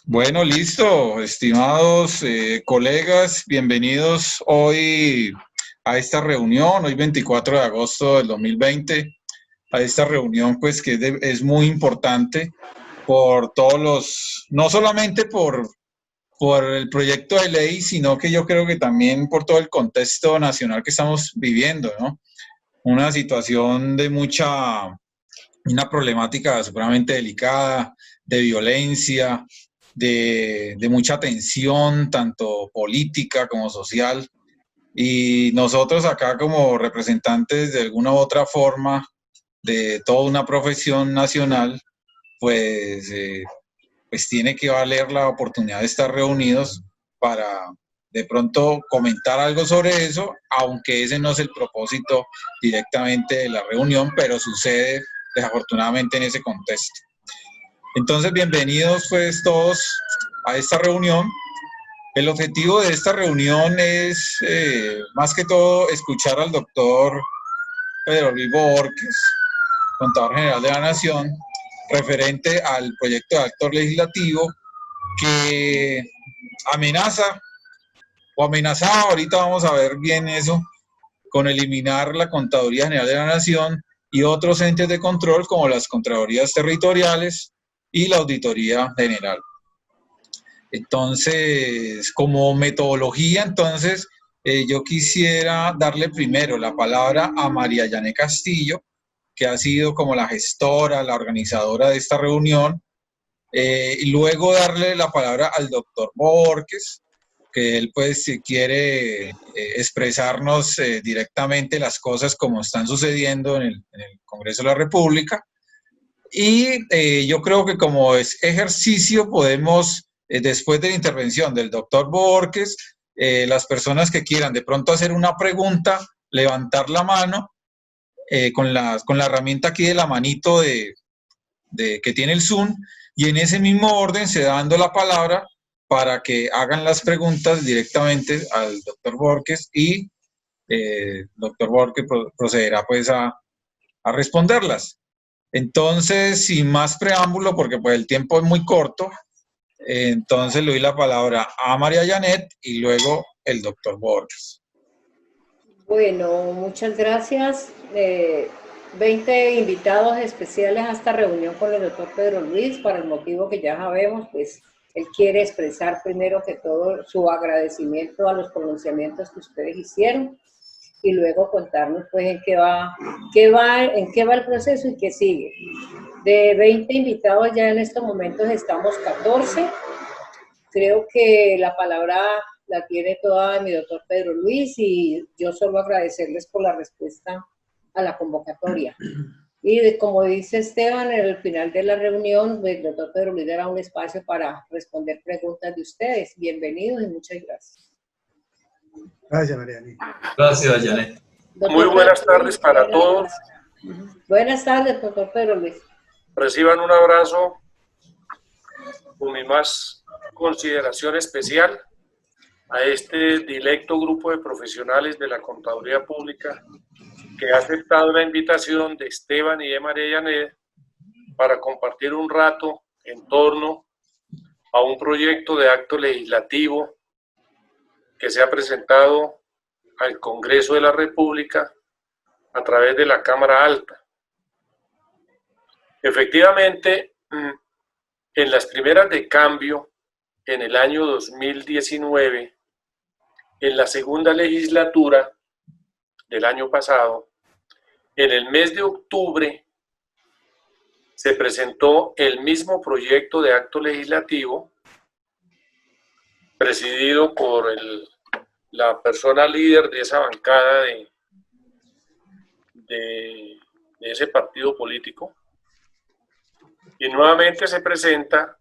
Bueno, listo, estimados colegas, bienvenidos hoy a esta reunión, hoy 24 de agosto del 2020, a esta reunión pues que es muy importante por todos no solamente por el proyecto de ley, sino que yo creo que también por todo el contexto nacional que estamos viviendo, ¿no? Una situación de una problemática supremamente delicada, de violencia, de mucha tensión, tanto política como social. Y nosotros acá como representantes de alguna u otra forma de toda una profesión nacional, pues, pues tiene que valer la oportunidad de estar reunidos para de pronto comentar algo sobre eso, aunque ese no es el propósito directamente de la reunión, pero sucede desafortunadamente en ese contexto. Entonces, bienvenidos pues todos a esta reunión. El objetivo de esta reunión es más que todo escuchar al doctor Pedro Luis Borges, contador general de la Nación, referente al proyecto de acto legislativo que amenaza o amenazaba, ahorita vamos a ver bien eso, con eliminar la Contaduría General de la Nación y otros entes de control como las Contralorías Territoriales y la Auditoría General. Entonces, como metodología, entonces, yo quisiera darle primero la palabra a María Yané Castillo, que ha sido como la gestora, la organizadora de esta reunión, y luego darle la palabra al doctor Borges, que él pues si quiere expresarnos directamente las cosas como están sucediendo en el Congreso de la República. Y yo creo que como es ejercicio podemos, después de la intervención del doctor Borges, las personas que quieran de pronto hacer una pregunta, levantar la mano con la herramienta aquí de la manito que tiene el Zoom, y en ese mismo orden se da dando la palabra para que hagan las preguntas directamente al doctor Borges y el doctor Borges procederá pues a responderlas. Entonces, sin más preámbulo, porque pues el tiempo es muy corto, entonces le doy la palabra a María Janet y luego el doctor Borges. Bueno, muchas gracias. 20 invitados especiales a esta reunión con el doctor Pedro Luis, para el motivo que ya sabemos, pues él quiere expresar primero que todo su agradecimiento a los pronunciamientos que ustedes hicieron y luego contarnos pues en qué va el proceso y qué sigue. De 20 invitados ya en estos momentos estamos 14. Creo que la palabra la tiene toda mi doctor Pedro Luis y yo solo agradecerles por la respuesta a la convocatoria. Y como dice Esteban, en el final de la reunión, el doctor Pedro Luis dará un espacio para responder preguntas de ustedes. Bienvenidos y muchas gracias. Gracias, Mariani. Gracias, Janet. Muy buenas tardes para todos. Buenas tardes, doctor Pedro Luis. Reciban un abrazo con mi más consideración especial a este dilecto grupo de profesionales de la Contaduría Pública que ha aceptado la invitación de Esteban y de María Janet para compartir un rato en torno a un proyecto de acto legislativo que se ha presentado al Congreso de la República a través de la Cámara Alta. Efectivamente, en las primeras de cambio, en el año 2019, en la segunda legislatura del año pasado, en el mes de octubre, se presentó el mismo proyecto de acto legislativo presidido por la persona líder de esa bancada de ese partido político, y nuevamente se presenta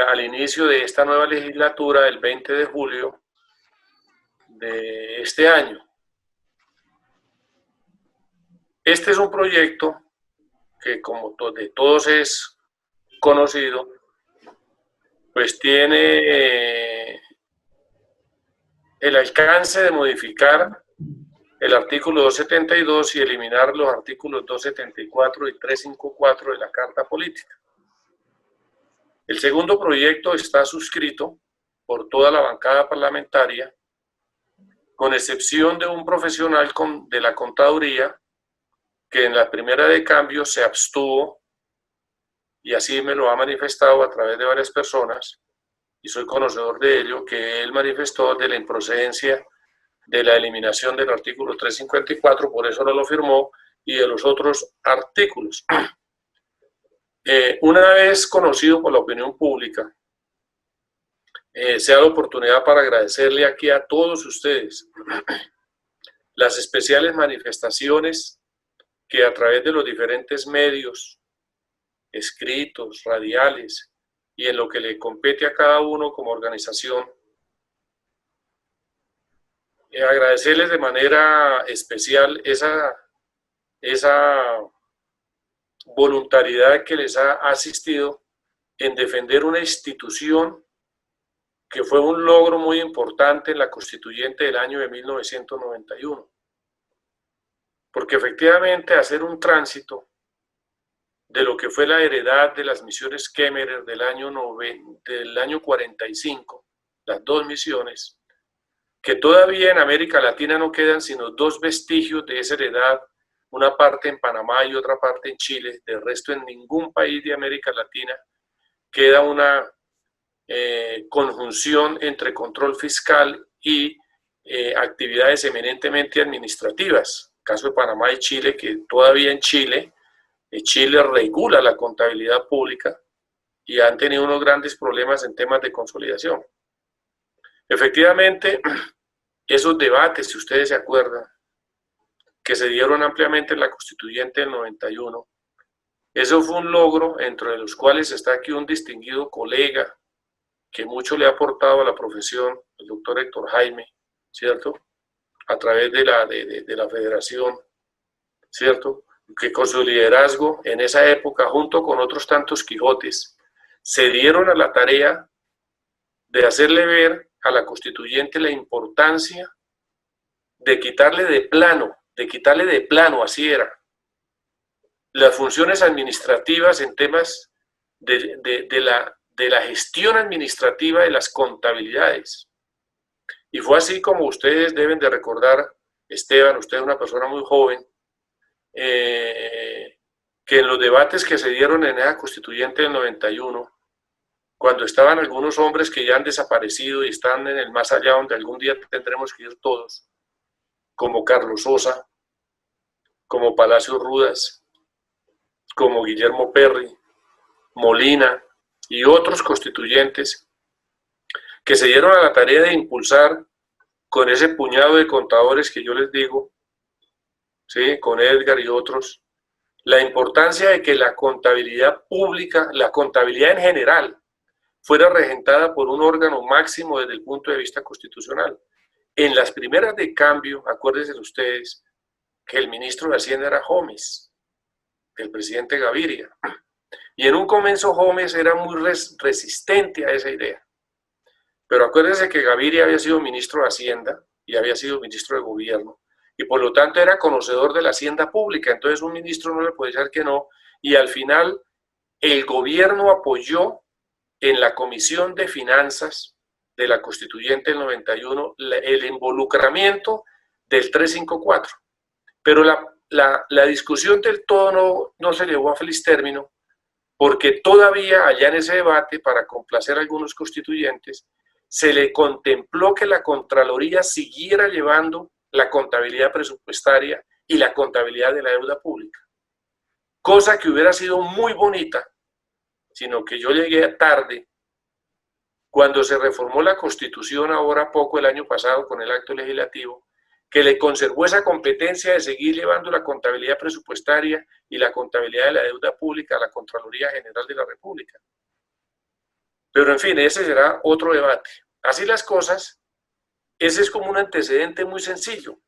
al inicio de esta nueva legislatura, el 20 de julio de este año. Este es un proyecto que, como de todos es conocido, pues tiene el alcance de modificar el artículo 272 y eliminar los artículos 274 y 354 de la Carta Política. El segundo proyecto está suscrito por toda la bancada parlamentaria, con excepción de un profesional de la contaduría que en la primera de cambio se abstuvo, y así me lo ha manifestado a través de varias personas, y soy conocedor de ello, que él manifestó de la improcedencia de la eliminación del artículo 354, por eso no lo firmó, y de los otros artículos. Una vez conocido por la opinión pública, sea la oportunidad para agradecerle aquí a todos ustedes las especiales manifestaciones que a través de los diferentes medios, escritos, radiales, y en lo que le compete a cada uno como organización, agradecerles de manera especial esa voluntariedad que les ha asistido en defender una institución que fue un logro muy importante en la constituyente del año de 1991. Porque efectivamente hacer un tránsito de lo que fue la heredad de las misiones Kemmerer del año 45, las dos misiones, que todavía en América Latina no quedan sino dos vestigios de esa heredad, una parte en Panamá y otra parte en Chile. De resto, en ningún país de América Latina queda una conjunción entre control fiscal y actividades eminentemente administrativas. Caso de Panamá y Chile, que todavía en Chile regula la contabilidad pública y han tenido unos grandes problemas en temas de consolidación. Efectivamente, esos debates, si ustedes se acuerdan, que se dieron ampliamente en la Constituyente del 91, eso fue un logro, entre los cuales está aquí un distinguido colega que mucho le ha aportado a la profesión, el doctor Héctor Jaime, ¿cierto? A través de la federación, ¿cierto? Que con su liderazgo en esa época, junto con otros tantos Quijotes, se dieron a la tarea de hacerle ver a la constituyente la importancia de quitarle de plano, así era, las funciones administrativas en temas de la gestión administrativa de las contabilidades. Y fue así como ustedes deben de recordar, Esteban, usted es una persona muy joven, que en los debates que se dieron en esa constituyente del 91, cuando estaban algunos hombres que ya han desaparecido y están en el más allá donde algún día tendremos que ir todos, como Carlos Sosa, como Palacio Rudas, como Guillermo Perry, Molina y otros constituyentes que se dieron a la tarea de impulsar con ese puñado de contadores que yo les digo, ¿sí? Con Edgar y otros, la importancia de que la contabilidad pública, la contabilidad en general, fuera regentada por un órgano máximo desde el punto de vista constitucional. En las primeras de cambio, acuérdense ustedes que el ministro de Hacienda era Gómez, el presidente Gaviria. Y en un comienzo Gómez era muy resistente a esa idea. Pero acuérdense que Gaviria había sido ministro de Hacienda y había sido ministro de Gobierno. Y por lo tanto era conocedor de la hacienda pública. Entonces un ministro no le puede decir que no. Y al final el gobierno apoyó en la Comisión de Finanzas de la Constituyente del 91 el involucramiento del 354. Pero la discusión del todo no se llevó a feliz término, porque todavía allá en ese debate, para complacer a algunos constituyentes, se le contempló que la Contraloría siguiera llevando la contabilidad presupuestaria y la contabilidad de la deuda pública. Cosa que hubiera sido muy bonita, sino que yo llegué tarde, cuando se reformó la Constitución ahora poco el año pasado con el acto legislativo, que le conservó esa competencia de seguir llevando la contabilidad presupuestaria y la contabilidad de la deuda pública a la Contraloría General de la República. Pero en fin, ese será otro debate. Así las cosas, ese es como un antecedente muy sencillo,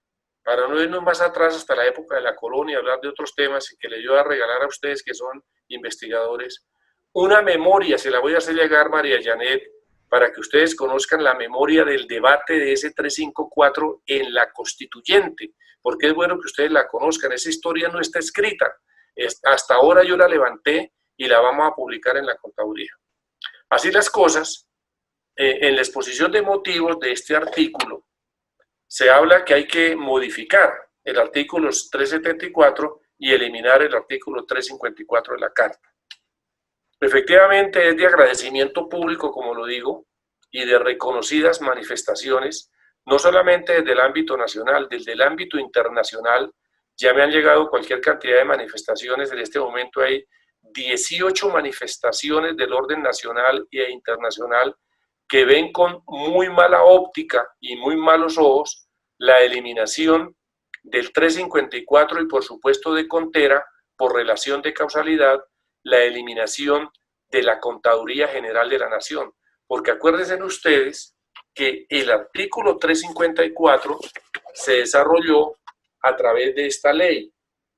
para no irnos más atrás hasta la época de la colonia, hablar de otros temas y que les voy a regalar a ustedes que son investigadores. Una memoria, se la voy a hacer llegar, María Janet, para que ustedes conozcan la memoria del debate de ese 354 en la Constituyente, porque es bueno que ustedes la conozcan. Esa historia no está escrita. Hasta ahora yo la levanté y la vamos a publicar en la contaduría. Así las cosas, en la exposición de motivos de este artículo, se habla que hay que modificar el artículo 374 y eliminar el artículo 354 de la Carta. Efectivamente, es de agradecimiento público, como lo digo, y de reconocidas manifestaciones, no solamente desde el ámbito nacional, desde el ámbito internacional. Ya me han llegado cualquier cantidad de manifestaciones. En este momento hay 18 manifestaciones del orden nacional e internacional que ven con muy mala óptica y muy malos ojos la eliminación del 354 y por supuesto de Contera por relación de causalidad, la eliminación de la Contaduría General de la Nación. Porque acuérdense ustedes que el artículo 354 se desarrolló a través de esta ley,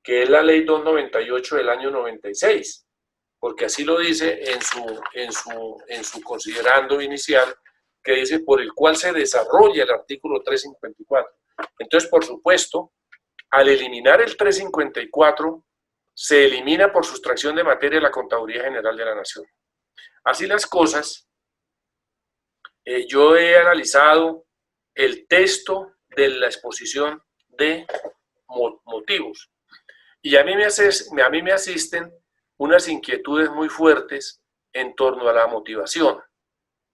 que es la ley 298 del año 96, porque así lo dice en su considerando inicial, que dice por el cual se desarrolla el artículo 354. Entonces, por supuesto, al eliminar el 354, se elimina por sustracción de materia la Contaduría General de la Nación. Así las cosas, yo he analizado el texto de la exposición de motivos y a mí me asisten unas inquietudes muy fuertes en torno a la motivación.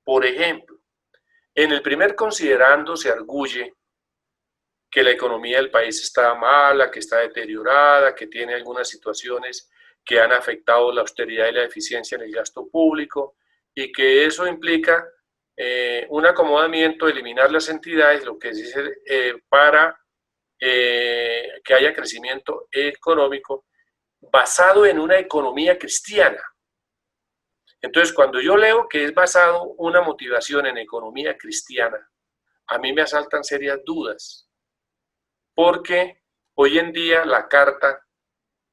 Por ejemplo, en el primer considerando se arguye que la economía del país está mala, que está deteriorada, que tiene algunas situaciones que han afectado la austeridad y la eficiencia en el gasto público y que eso implica un acomodamiento, eliminar las entidades, lo que dice para que haya crecimiento económico basado en una economía cristiana. Entonces, cuando yo leo que es basado una motivación en economía cristiana, a mí me asaltan serias dudas, porque hoy en día la Carta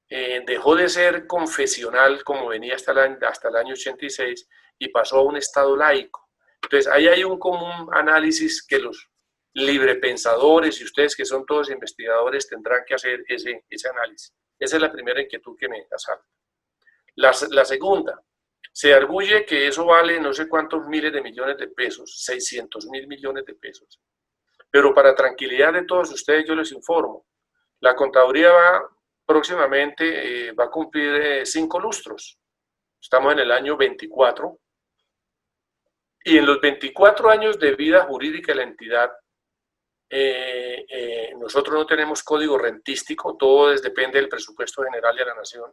dejó de ser confesional como venía hasta el año 86 y pasó a un Estado laico. Entonces, ahí hay un común análisis que los librepensadores y ustedes que son todos investigadores tendrán que hacer ese análisis. Esa es la primera inquietud que me asalta. La segunda, se arguye que eso vale no sé cuántos miles de millones de pesos, 600.000 millones de pesos. Pero para tranquilidad de todos ustedes yo les informo, la contaduría próximamente va a cumplir 5 lustros. Estamos en el año 24. Y en los 24 años de vida jurídica de la entidad, nosotros no tenemos código rentístico, todo depende del presupuesto general de la nación.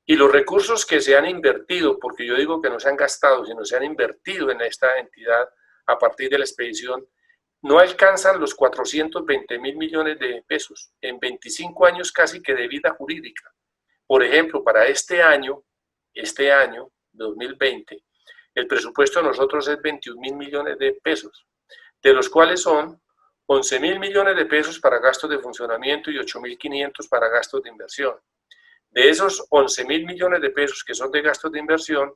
Y los recursos que se han invertido, porque yo digo que no se han gastado, sino se han invertido en esta entidad a partir de la expedición, no alcanzan los 420.000 millones de pesos en 25 años casi que de vida jurídica. Por ejemplo, para este año 2020, el presupuesto de nosotros es 21.000 millones de pesos, de los cuales son 11.000 millones de pesos para gastos de funcionamiento y 8.500 para gastos de inversión. De esos 11.000 millones de pesos que son de gastos de inversión,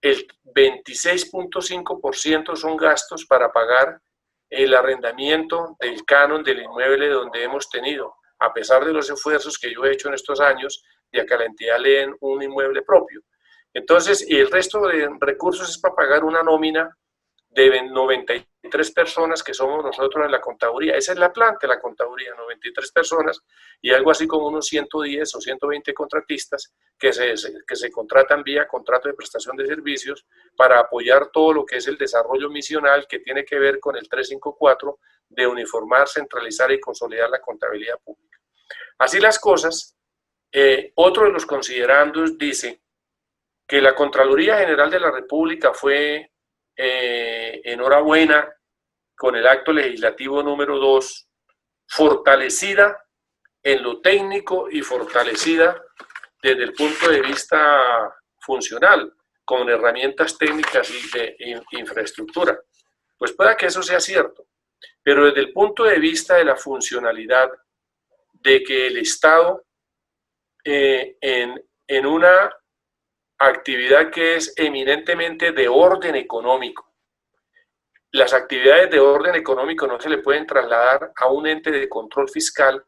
el 26.5% son gastos para pagar el arrendamiento del canon del inmueble donde hemos tenido, a pesar de los esfuerzos que yo he hecho en estos años de que a la entidad le den un inmueble propio. Entonces, y el resto de recursos es para pagar una nómina de 93 personas que somos nosotros en la contaduría. Esa es la planta de la contaduría, 93 personas y algo así como unos 110 o 120 contratistas que se contratan vía contrato de prestación de servicios para apoyar todo lo que es el desarrollo misional que tiene que ver con el 354 de uniformar, centralizar y consolidar la contabilidad pública. Así las cosas, otro de los considerandos dice que la Contraloría General de la República fue enhorabuena con el acto legislativo número 2, fortalecida en lo técnico y fortalecida desde el punto de vista funcional, con herramientas técnicas y de infraestructura. Pues pueda que eso sea cierto, pero desde el punto de vista de la funcionalidad, de que el Estado en una actividad que es eminentemente de orden económico. Las actividades de orden económico no se le pueden trasladar a un ente de control fiscal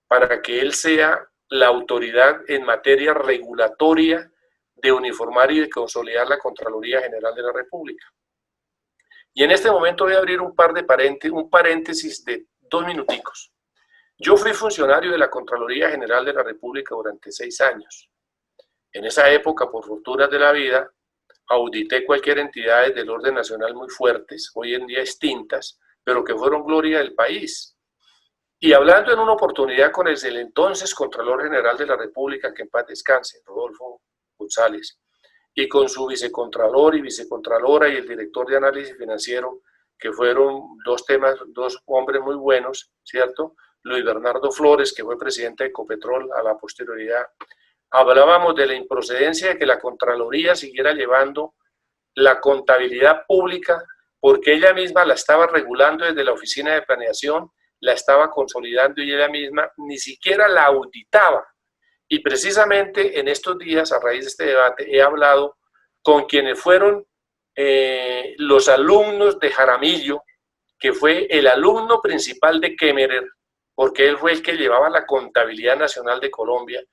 para que él sea la autoridad en materia regulatoria de uniformar y de consolidar la Contraloría General de la República. Y en este momento voy a abrir un paréntesis de 2 minuticos. Yo fui funcionario de la Contraloría General de la República durante 6 años. En esa época, por fortunas de la vida, audité cualquier entidad del orden nacional muy fuertes, hoy en día extintas, pero que fueron gloria del país. Y hablando en una oportunidad con el entonces Contralor General de la República, que en paz descanse, Rodolfo González, y con su vicecontralor y vicecontralora y el director de análisis financiero, que fueron dos hombres muy buenos, ¿cierto? Luis Bernardo Flores, que fue presidente de Ecopetrol a la posterioridad. Hablábamos de la improcedencia de que la Contraloría siguiera llevando la contabilidad pública, porque ella misma la estaba regulando desde la Oficina de Planeación, la estaba consolidando y ella misma ni siquiera la auditaba. Y precisamente en estos días, a raíz de este debate, he hablado con quienes fueron los alumnos de Jaramillo, que fue el alumno principal de Kemmerer, porque él fue el que llevaba la contabilidad nacional de Colombia.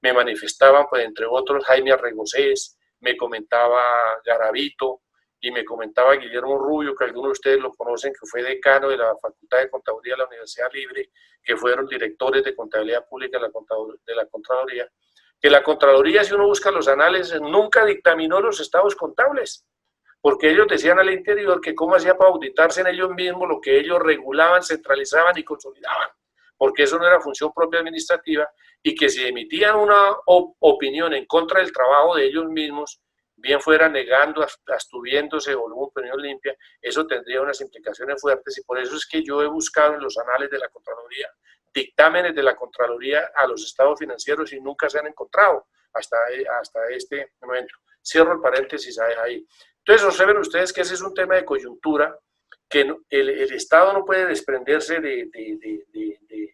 Me manifestaban, pues, entre otros, Jaime Arregocés, me comentaba Garavito, y me comentaba Guillermo Rubio, que algunos de ustedes lo conocen, que fue decano de la Facultad de Contaduría de la Universidad Libre, que fueron directores de Contabilidad Pública de la Contraloría, que la Contraloría, si uno busca los anales, nunca dictaminó los estados contables, porque ellos decían al interior que cómo hacía para auditarse en ellos mismos lo que ellos regulaban, centralizaban y consolidaban, porque eso no era función propia administrativa, y que si emitían una opinión en contra del trabajo de ellos mismos, bien fuera negando, abstuviéndose o una opinión limpia, eso tendría unas implicaciones fuertes, y por eso es que yo he buscado en los anales de la Contraloría dictámenes de la Contraloría a los estados financieros y nunca se han encontrado hasta este momento. Cierro el paréntesis ahí. Entonces observen ustedes que ese es un tema de coyuntura, que el Estado no puede desprenderse de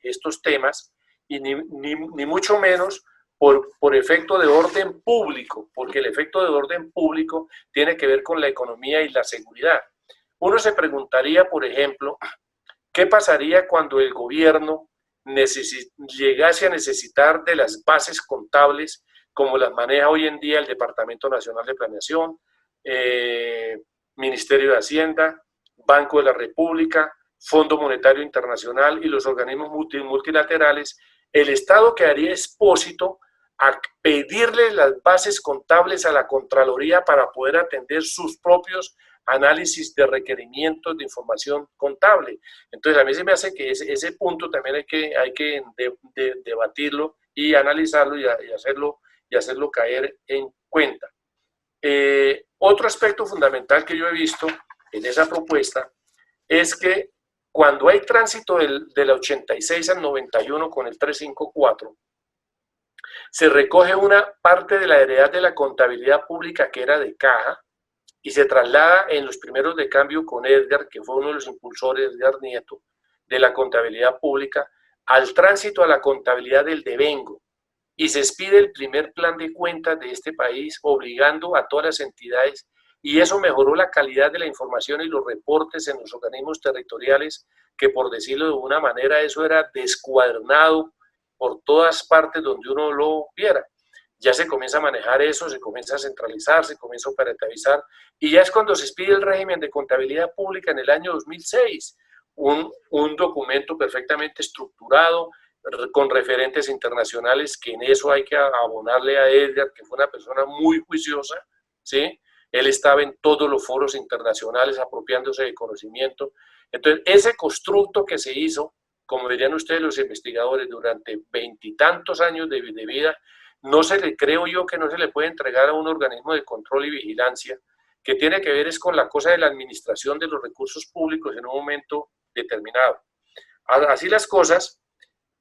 estos temas, y ni mucho menos por efecto de orden público, porque el efecto de orden público tiene que ver con la economía y la seguridad. Uno se preguntaría, por ejemplo, ¿qué pasaría cuando el gobierno llegase a necesitar de las bases contables como las maneja hoy en día el Departamento Nacional de Planeación, Ministerio de Hacienda, Banco de la República, Fondo Monetario Internacional y los organismos multilaterales? El Estado quedaría expósito a pedirle las bases contables a la Contraloría para poder atender sus propios análisis de requerimientos de información contable. Entonces, a mí se me hace que ese punto también hay que debatirlo y analizarlo y hacerlo caer en cuenta. Otro aspecto fundamental que yo he visto en esa propuesta es que cuando hay tránsito del 86 al 91 con el 354, se recoge una parte de la heredad de la contabilidad pública que era de caja y se traslada en los primeros de cambio con Edgar, que fue uno de los impulsores, Edgar Nieto, de la contabilidad pública, al tránsito a la contabilidad del devengo, y se expide el primer plan de cuentas de este país, obligando a todas las entidades, y eso mejoró la calidad de la información y los reportes en los organismos territoriales, que por decirlo de una manera, eso era descuadernado por todas partes donde uno lo viera. Ya se comienza a manejar eso, se comienza a centralizar, se comienza a operativizar, y ya es cuando se expide el régimen de contabilidad pública en el año 2006, un documento perfectamente estructurado, con referentes internacionales, que en eso hay que abonarle a Edgar, que fue una persona muy juiciosa, ¿sí? Él estaba en todos los foros internacionales apropiándose de conocimiento. Entonces, ese constructo que se hizo, como dirían ustedes los investigadores, durante 20 y tantos años de vida, creo yo que no se le puede entregar a un organismo de control y vigilancia, que tiene que ver es con la cosa de la administración de los recursos públicos en un momento determinado. Así las cosas.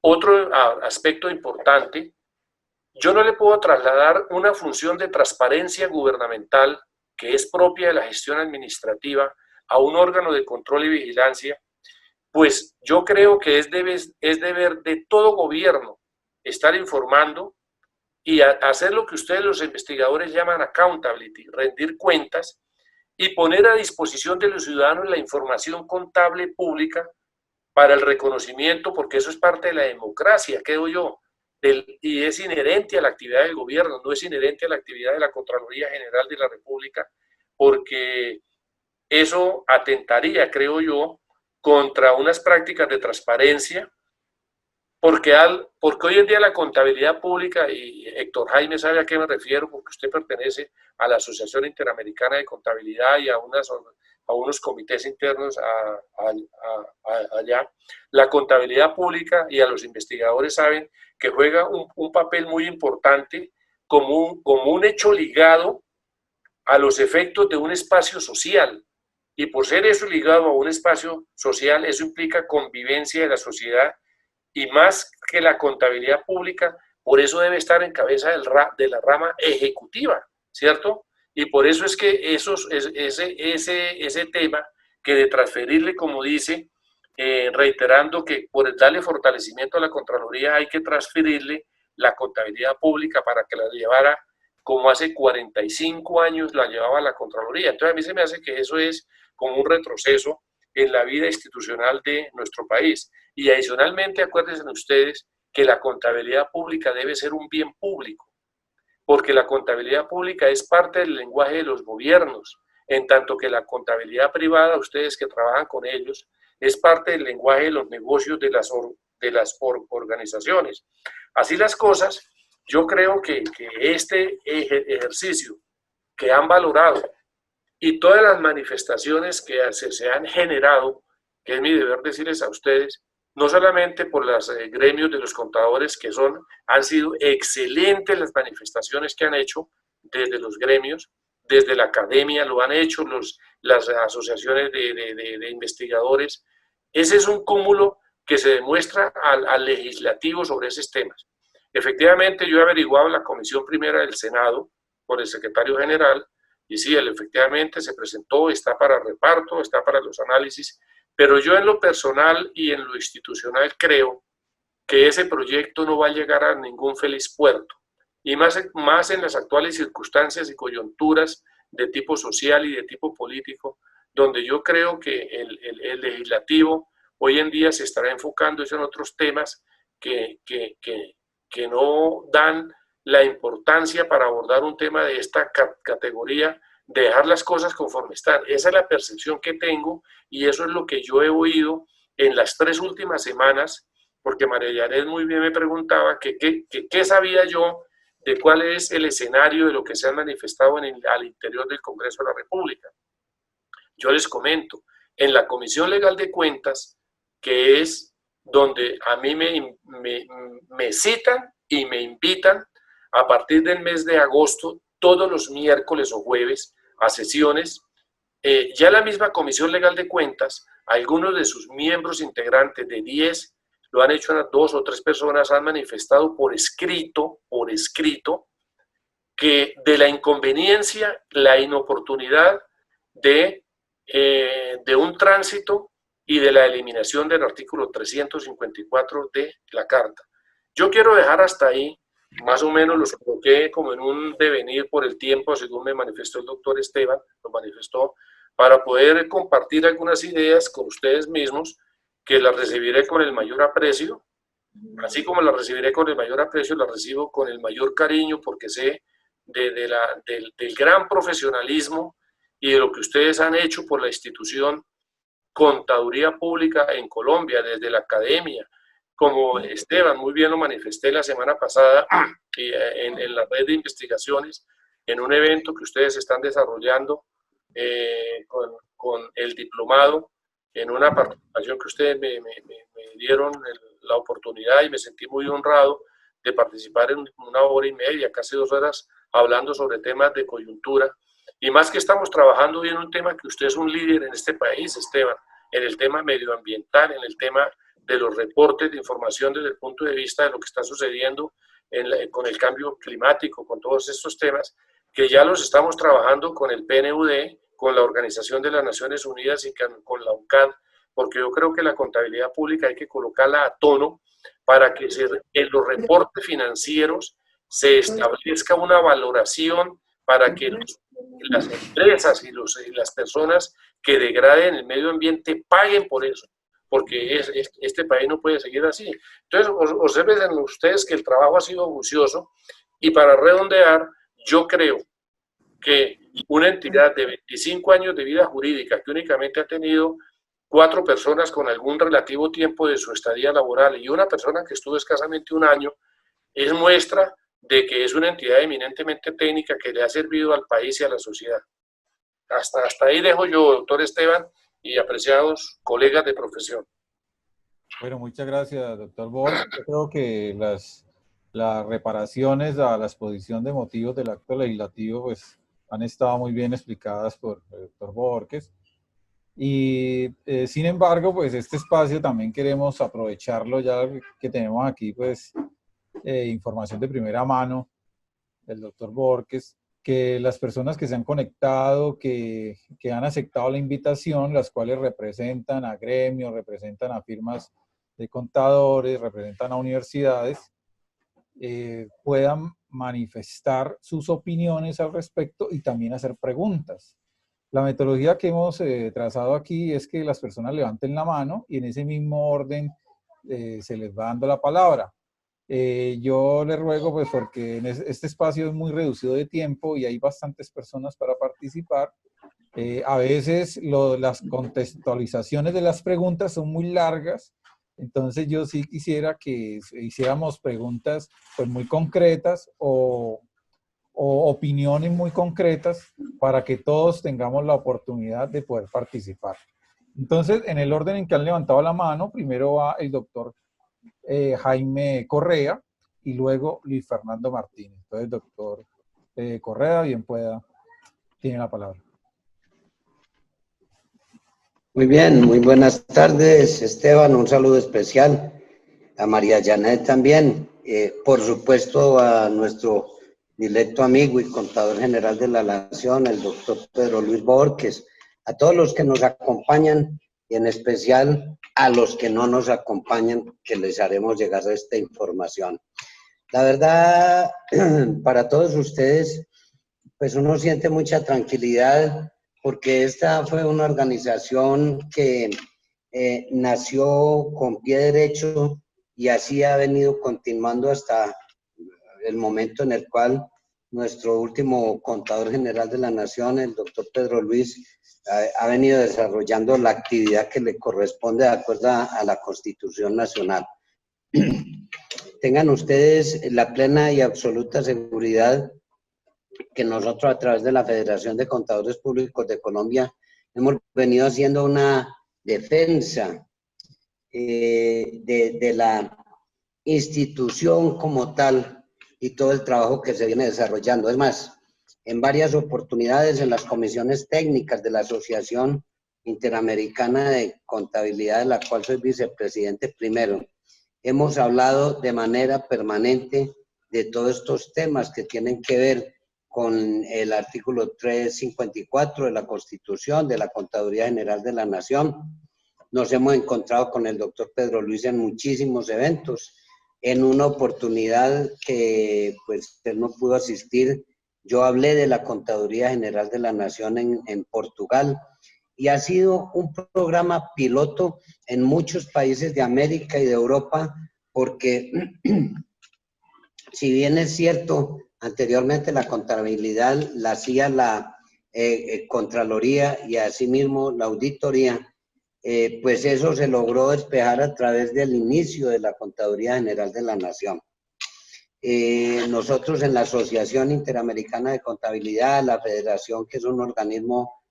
Otro aspecto importante, yo no le puedo trasladar una función de transparencia gubernamental que es propia de la gestión administrativa a un órgano de control y vigilancia, pues yo creo que es deber de todo gobierno estar informando y hacer lo que ustedes los investigadores llaman accountability, rendir cuentas y poner a disposición de los ciudadanos la información contable pública para el reconocimiento, porque eso es parte de la democracia, creo yo. y es inherente a la actividad del gobierno, no es inherente a la actividad de la Contraloría General de la República, porque eso atentaría, creo yo, contra unas prácticas de transparencia, porque hoy en día la contabilidad pública, y Héctor Jaime sabe a qué me refiero, porque usted pertenece a la Asociación Interamericana de Contabilidad y a unos comités internos allá, la contabilidad pública y a los investigadores saben que juega un papel muy importante como un hecho ligado a los efectos de un espacio social. Y por ser eso ligado a un espacio social, eso implica convivencia de la sociedad, y más que la contabilidad pública, por eso debe estar en cabeza de la rama ejecutiva, ¿cierto? Y por eso es que ese tema que de transferirle, como dice, reiterando que por darle fortalecimiento a la Contraloría hay que transferirle la contabilidad pública para que la llevara como hace 45 años la llevaba la Contraloría. Entonces a mí se me hace que eso es como un retroceso en la vida institucional de nuestro país. Y adicionalmente, acuérdense ustedes que la contabilidad pública debe ser un bien público, porque la contabilidad pública es parte del lenguaje de los gobiernos, en tanto que la contabilidad privada, ustedes que trabajan con ellos, es parte del lenguaje de los negocios de las organizaciones. Así las cosas, yo creo que este ejercicio que han valorado y todas las manifestaciones que se han generado, que es mi deber decirles a ustedes, no solamente por los gremios de los contadores, que han sido excelentes las manifestaciones que han hecho desde los gremios, desde la academia lo han hecho, las asociaciones de investigadores. Ese es un cúmulo que se demuestra al legislativo sobre esos temas. Efectivamente, yo he averiguado en la Comisión Primera del Senado, por el secretario general, y sí, él efectivamente se presentó, está para reparto, está para los análisis, pero yo en lo personal y en lo institucional creo que ese proyecto no va a llegar a ningún feliz puerto, y más en las actuales circunstancias y coyunturas de tipo social y de tipo político, donde yo creo que el legislativo hoy en día se estará enfocando en otros temas que no dan la importancia para abordar un tema de esta categoría, de dejar las cosas conforme están. Esa es la percepción que tengo y eso es lo que yo he oído en las 3 últimas semanas, porque María Yaret muy bien me preguntaba qué sabía yo de cuál es el escenario de lo que se ha manifestado al interior del Congreso de la República. Yo les comento, en la Comisión Legal de Cuentas, que es donde a mí me citan y me invitan a partir del mes de agosto, todos los miércoles o jueves, a sesiones, ya la misma Comisión Legal de Cuentas, algunos de sus miembros integrantes de 10, lo han hecho unas 2 o 3 personas, han manifestado por escrito, que de la inconveniencia, la inoportunidad de un tránsito y de la eliminación del artículo 354 de la Carta. Yo quiero dejar hasta ahí, más o menos los coloqué como en un devenir por el tiempo, según me manifestó el doctor Esteban, lo manifestó, para poder compartir algunas ideas con ustedes mismos, que las recibiré con el mayor aprecio, así como las recibiré con el mayor aprecio, las recibo con el mayor cariño, porque sé del gran profesionalismo y de lo que ustedes han hecho por la institución Contaduría Pública en Colombia, desde la academia, como Esteban, muy bien lo manifesté la semana pasada en la red de investigaciones, en un evento que ustedes están desarrollando con el diplomado, en una participación que ustedes me dieron la oportunidad y me sentí muy honrado de participar en 1 hora y media, casi 2 horas, hablando sobre temas de coyuntura. Y más que estamos trabajando en un tema que usted es un líder en este país, Esteban, en el tema medioambiental, en el tema de los reportes de información desde el punto de vista de lo que está sucediendo con el cambio climático, con todos estos temas, que ya los estamos trabajando con el PNUD, con la Organización de las Naciones Unidas y con la UNCAD, porque yo creo que la contabilidad pública hay que colocarla a tono para que en los reportes financieros se establezca una valoración para que las empresas y las personas que degraden el medio ambiente paguen por eso. porque este país no puede seguir así. Entonces, observen ustedes que el trabajo ha sido juicioso, y para redondear, yo creo que una entidad de 25 años de vida jurídica que únicamente ha tenido 4 personas con algún relativo tiempo de su estadía laboral y una persona que estuvo escasamente un año, es muestra de que es una entidad eminentemente técnica que le ha servido al país y a la sociedad. Hasta ahí dejo yo, doctor Esteban, y apreciados colegas de profesión. Bueno, muchas gracias, doctor Borges. Yo creo que las reparaciones a la exposición de motivos del acto legislativo pues, han estado muy bien explicadas por el doctor Borges. Y sin embargo, pues este espacio también queremos aprovecharlo ya que tenemos aquí pues información de primera mano del doctor Borges, que las personas que se han conectado, que han aceptado la invitación, las cuales representan a gremios, representan a firmas de contadores, representan a universidades, puedan manifestar sus opiniones al respecto y también hacer preguntas. La metodología que hemos trazado aquí es que las personas levanten la mano y en ese mismo orden se les va dando la palabra. Yo les ruego, pues porque en este espacio es muy reducido de tiempo y hay bastantes personas para participar, a veces las contextualizaciones de las preguntas son muy largas, entonces yo sí quisiera que hiciéramos preguntas pues muy concretas o opiniones muy concretas para que todos tengamos la oportunidad de poder participar. Entonces, en el orden en que han levantado la mano, primero va el doctor Jaime Correa y luego Luis Fernando Martínez. Entonces, doctor Correa, bien pueda, tiene la palabra. Muy bien, muy buenas tardes, Esteban, un saludo especial a María Janet también, por supuesto a nuestro directo amigo y contador general de la Nación, el doctor Pedro Luis Borges, a todos los que nos acompañan y en especial a los que no nos acompañan, que les haremos llegar esta información. La verdad, para todos ustedes, pues uno siente mucha tranquilidad porque esta fue una organización que nació con pie derecho y así ha venido continuando hasta el momento en el cual nuestro último contador general de la Nación, el doctor Pedro Luis, ha venido desarrollando la actividad que le corresponde de acuerdo a la Constitución Nacional. Tengan ustedes la plena y absoluta seguridad que nosotros a través de la Federación de Contadores Públicos de Colombia hemos venido haciendo una defensa de la institución como tal y todo el trabajo que se viene desarrollando. Es más, en varias oportunidades en las comisiones técnicas de la Asociación Interamericana de Contabilidad, de la cual soy vicepresidente primero, hemos hablado de manera permanente de todos estos temas que tienen que ver con el artículo 354 de la Constitución, de la Contaduría General de la Nación. Nos hemos encontrado con el doctor Pedro Luis en muchísimos eventos. En una oportunidad que pues él no pudo asistir, yo hablé de la Contaduría General de la Nación en Portugal y ha sido un programa piloto en muchos países de América y de Europa porque si bien es cierto, anteriormente la contabilidad la hacía la Contraloría y asimismo la auditoría, pues eso se logró despejar a través del inicio de la Contaduría General de la Nación. Nosotros en la Asociación Interamericana de Contabilidad, la Federación, que es un organismo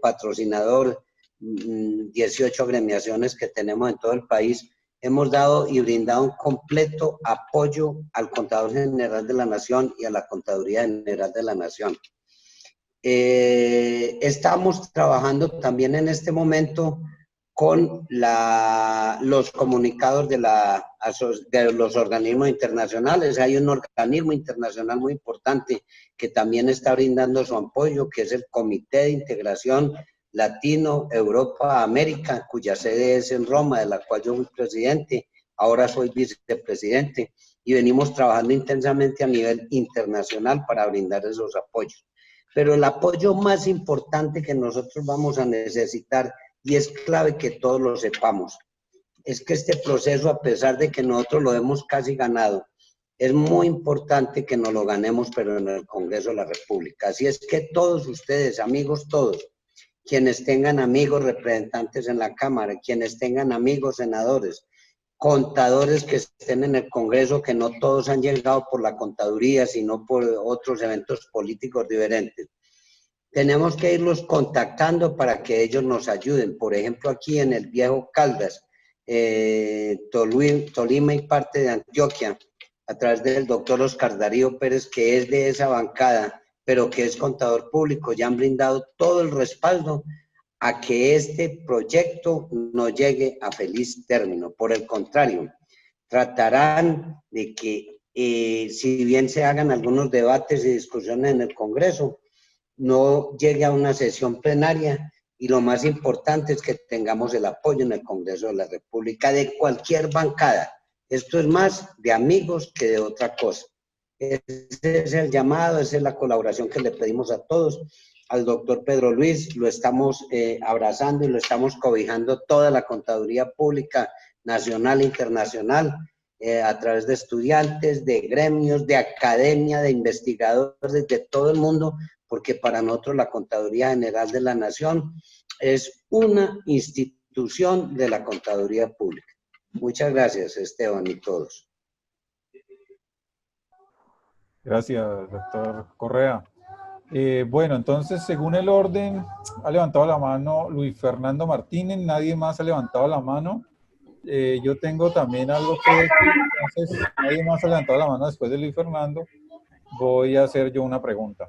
patrocinador, 18 agremiaciones que tenemos en todo el país, hemos dado y brindado un completo apoyo al Contador General de la Nación y a la Contaduría General de la Nación. Estamos trabajando también en este momento con los comunicados de los organismos internacionales. Hay un organismo internacional muy importante que también está brindando su apoyo, que es el Comité de Integración Latino, Europa, América, cuya sede es en Roma, de la cual yo fui presidente, ahora soy vicepresidente, y venimos trabajando intensamente a nivel internacional para brindar esos apoyos. Pero el apoyo más importante que nosotros vamos a necesitar y es clave que todos lo sepamos. Es que este proceso, a pesar de que nosotros lo hemos casi ganado, es muy importante que nos lo ganemos, pero en el Congreso de la República. Así es que todos ustedes, amigos todos, quienes tengan amigos representantes en la Cámara, quienes tengan amigos senadores, contadores que estén en el Congreso, que no todos han llegado por la contaduría, sino por otros eventos políticos diferentes. Tenemos que irlos contactando para que ellos nos ayuden. Por ejemplo, aquí en el Viejo Caldas, Tolima y parte de Antioquia, a través del doctor Oscar Darío Pérez, que es de esa bancada, pero que es contador público, ya han brindado todo el respaldo a que este proyecto no llegue a feliz término. Por el contrario, tratarán de que, si bien se hagan algunos debates y discusiones en el Congreso, no llegue a una sesión plenaria, y lo más importante es que tengamos el apoyo en el Congreso de la República de cualquier bancada. Esto es más de amigos que de otra cosa. Ese es el llamado, esa es la colaboración que le pedimos a todos. Al doctor Pedro Luis lo estamos abrazando y lo estamos cobijando toda la contaduría pública nacional e internacional, a través de estudiantes, de gremios, de academia, de investigadores de todo el mundo, porque para nosotros la Contaduría General de la Nación es una institución de la contaduría pública. Muchas gracias, Esteban, y todos. Gracias, doctor Correa. Bueno, entonces, según el orden, ha levantado la mano Luis Fernando Martínez, nadie más ha levantado la mano. Yo tengo también algo que decir, entonces, nadie más ha levantado la mano después de Luis Fernando. Voy a hacer yo una pregunta.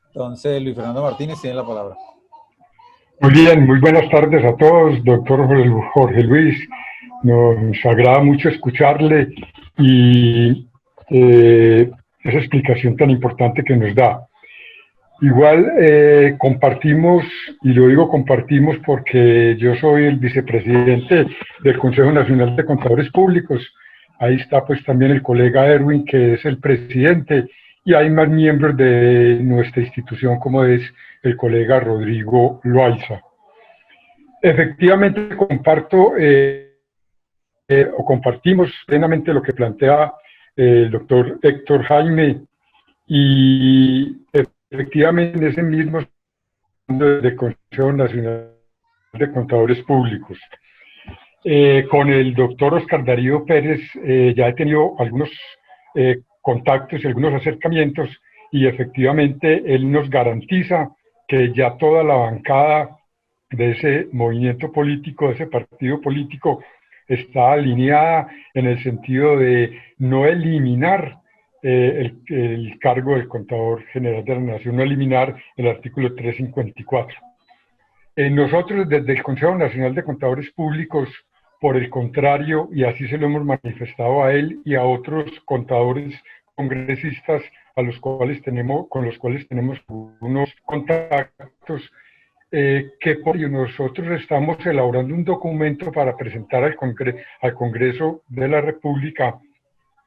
Entonces, Luis Fernando Martínez tiene la palabra. Muy bien, muy buenas tardes a todos, doctor Jorge Luis. Nos agrada mucho escucharle y esa explicación tan importante que nos da. Igual compartimos, y lo digo compartimos porque yo soy el vicepresidente del Consejo Nacional de Contadores Públicos. Ahí está pues también el colega Erwin, que es el presidente, y hay más miembros de nuestra institución, como es el colega Rodrigo Loaiza. Efectivamente comparto o compartimos plenamente lo que plantea el doctor Héctor Jaime, y efectivamente en ese mismo del Consejo Nacional de Contadores Públicos. Con el doctor Oscar Darío Pérez ya he tenido algunos contactos y algunos acercamientos, y efectivamente él nos garantiza que ya toda la bancada de ese movimiento político, de ese partido político, está alineada en el sentido de no eliminar el cargo del Contador General de la Nación, no eliminar el artículo 354. Nosotros desde el Consejo Nacional de Contadores Públicos, por el contrario, y así se lo hemos manifestado a él y a otros contadores congresistas con los cuales tenemos unos contactos, que por ello nosotros estamos elaborando un documento para presentar al Congreso de la República,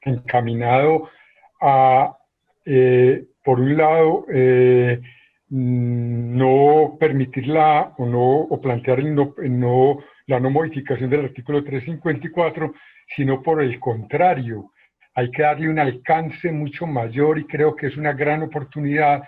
encaminado a, por un lado, no permitir o plantear la no modificación del artículo 354, sino por el contrario, hay que darle un alcance mucho mayor, y creo que es una gran oportunidad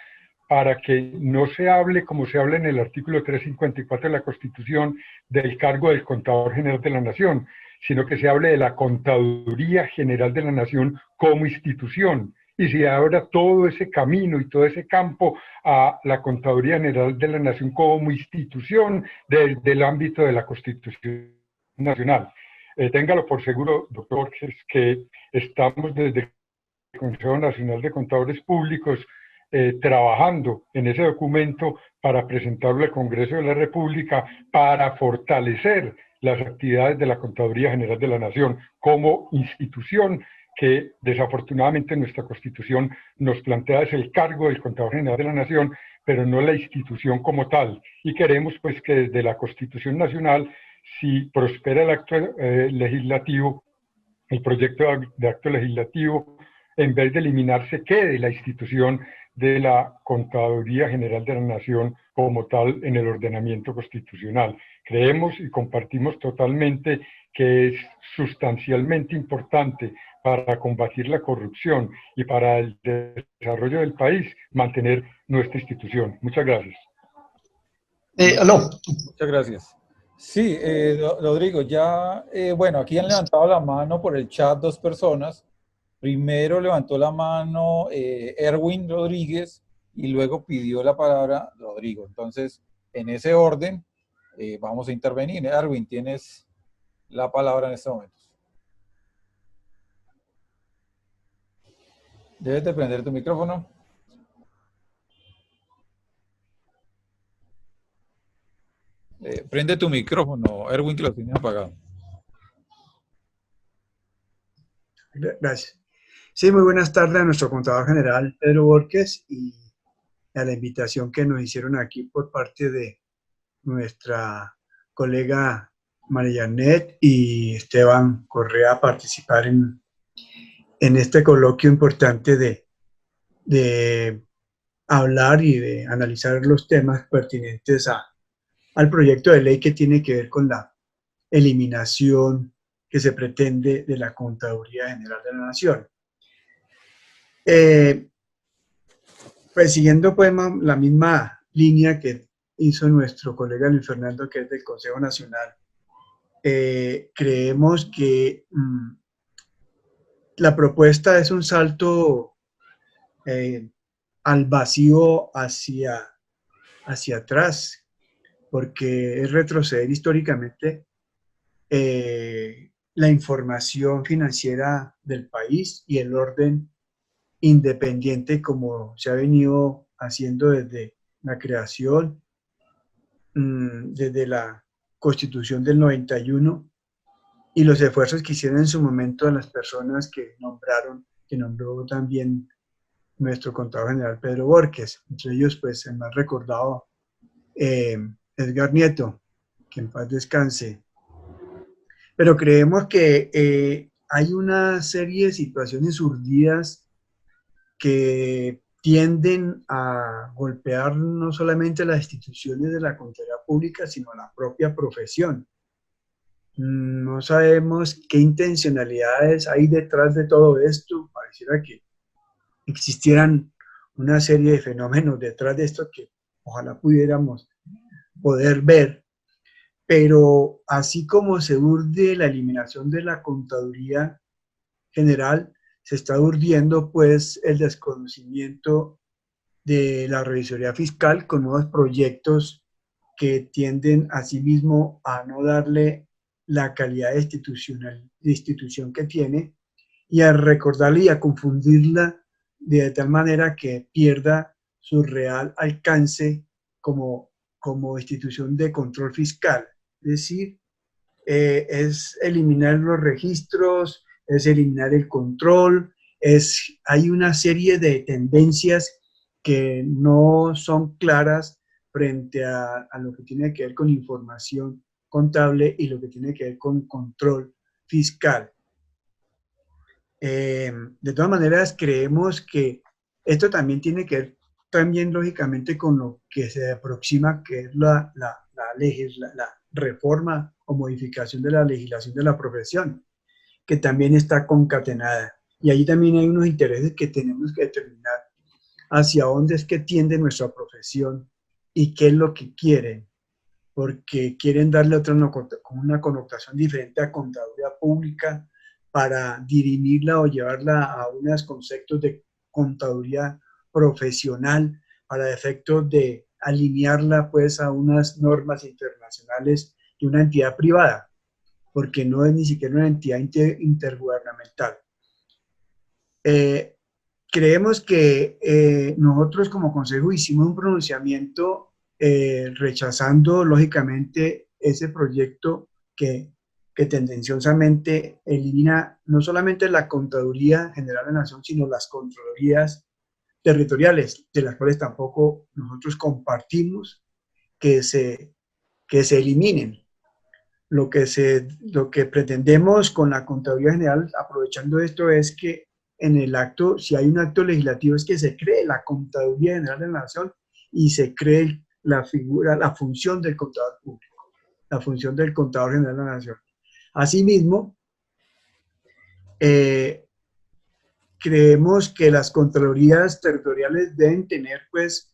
para que no se hable, como se habla en el artículo 354 de la Constitución, del cargo del Contador General de la Nación, sino que se hable de la Contaduría General de la Nación como institución, y se abra todo ese camino y todo ese campo a la Contaduría General de la Nación como institución del ámbito de la Constitución Nacional. Téngalo por seguro, doctor, que estamos desde el Consejo Nacional de Contadores Públicos trabajando en ese documento para presentarlo al Congreso de la República, para fortalecer las actividades de la Contaduría General de la Nación como institución que desafortunadamente nuestra Constitución nos plantea es el cargo del Contador General de la Nación, pero no la institución como tal. Y queremos pues que desde la Constitución Nacional, si prospera el acto legislativo, el proyecto de acto legislativo, en vez de eliminarse, quede la institución de la Contaduría General de la Nación como tal en el ordenamiento constitucional. Creemos y compartimos totalmente que es sustancialmente importante para combatir la corrupción y para el desarrollo del país mantener nuestra institución. Muchas gracias. Aló. Muchas gracias. Sí, Rodrigo, ya, bueno, aquí han levantado la mano por el chat 2 personas. Primero levantó la mano Erwin Rodríguez y luego pidió la palabra Rodrigo. Entonces, en ese orden, vamos a intervenir. Erwin, tienes la palabra en este momento. Debes de prender tu micrófono. Prende tu micrófono, Erwin, que lo tienes apagado. Gracias. Sí, muy buenas tardes a nuestro contador general, Pedro Borges, y a la invitación que nos hicieron aquí por parte de nuestra colega María Janet y Esteban Correa a participar en este coloquio importante de hablar y de analizar los temas pertinentes al proyecto de ley que tiene que ver con la eliminación que se pretende de la Contaduría General de la Nación. Pues siguiendo pues la misma línea que hizo nuestro colega Luis Fernando, que es del Consejo Nacional, creemos que la propuesta es un salto al vacío hacia atrás, porque es retroceder históricamente la información financiera del país y el orden independiente como se ha venido haciendo desde la creación, desde la Constitución del 91 y los esfuerzos que hicieron en su momento a las personas que nombró también nuestro contador general Pedro Borges, entre ellos pues el más recordado Edgar Nieto, que en paz descanse. Pero creemos que hay una serie de situaciones urdidas que tienden a golpear no solamente las instituciones de la Contraloría Pública, sino la propia profesión. No sabemos qué intencionalidades hay detrás de todo esto. Pareciera que existieran una serie de fenómenos detrás de esto que ojalá pudiéramos poder ver. Pero así como se urde la eliminación de la Contaduría General, se está urdiendo pues el desconocimiento de la revisoría fiscal con nuevos proyectos que tienden asimismo a no darle la calidad de institución que tiene y a recordarle y a confundirla de tal manera que pierda su real alcance como institución de control fiscal. Es decir, es eliminar los registros, es eliminar el control, hay una serie de tendencias que no son claras frente a lo que tiene que ver con información contable y lo que tiene que ver con control fiscal. De todas maneras, creemos que esto también tiene que ver también lógicamente con lo que se aproxima, que es la reforma o modificación de la legislación de la profesión, que también está concatenada. Y ahí también hay unos intereses que tenemos que determinar hacia dónde es que tiende nuestra profesión y qué es lo que quieren, porque quieren darle una connotación diferente a contaduría pública para dirimirla o llevarla a unos conceptos de contaduría profesional para efectos de alinearla pues a unas normas internacionales de una entidad privada, porque no es ni siquiera una entidad intergubernamental. Creemos que nosotros como Consejo hicimos un pronunciamiento rechazando lógicamente ese proyecto que tendenciosamente elimina no solamente la Contaduría General de la Nación, sino las Contralorías territoriales, de las cuales tampoco nosotros compartimos que se eliminen. Lo que pretendemos con la Contaduría General, aprovechando esto, es que en el acto, si hay un acto legislativo, es que se cree la Contaduría General de la Nación y se cree la figura, la función del contador público, la función del contador general de la Nación. Asimismo, creemos que las contralorías territoriales deben tener, pues,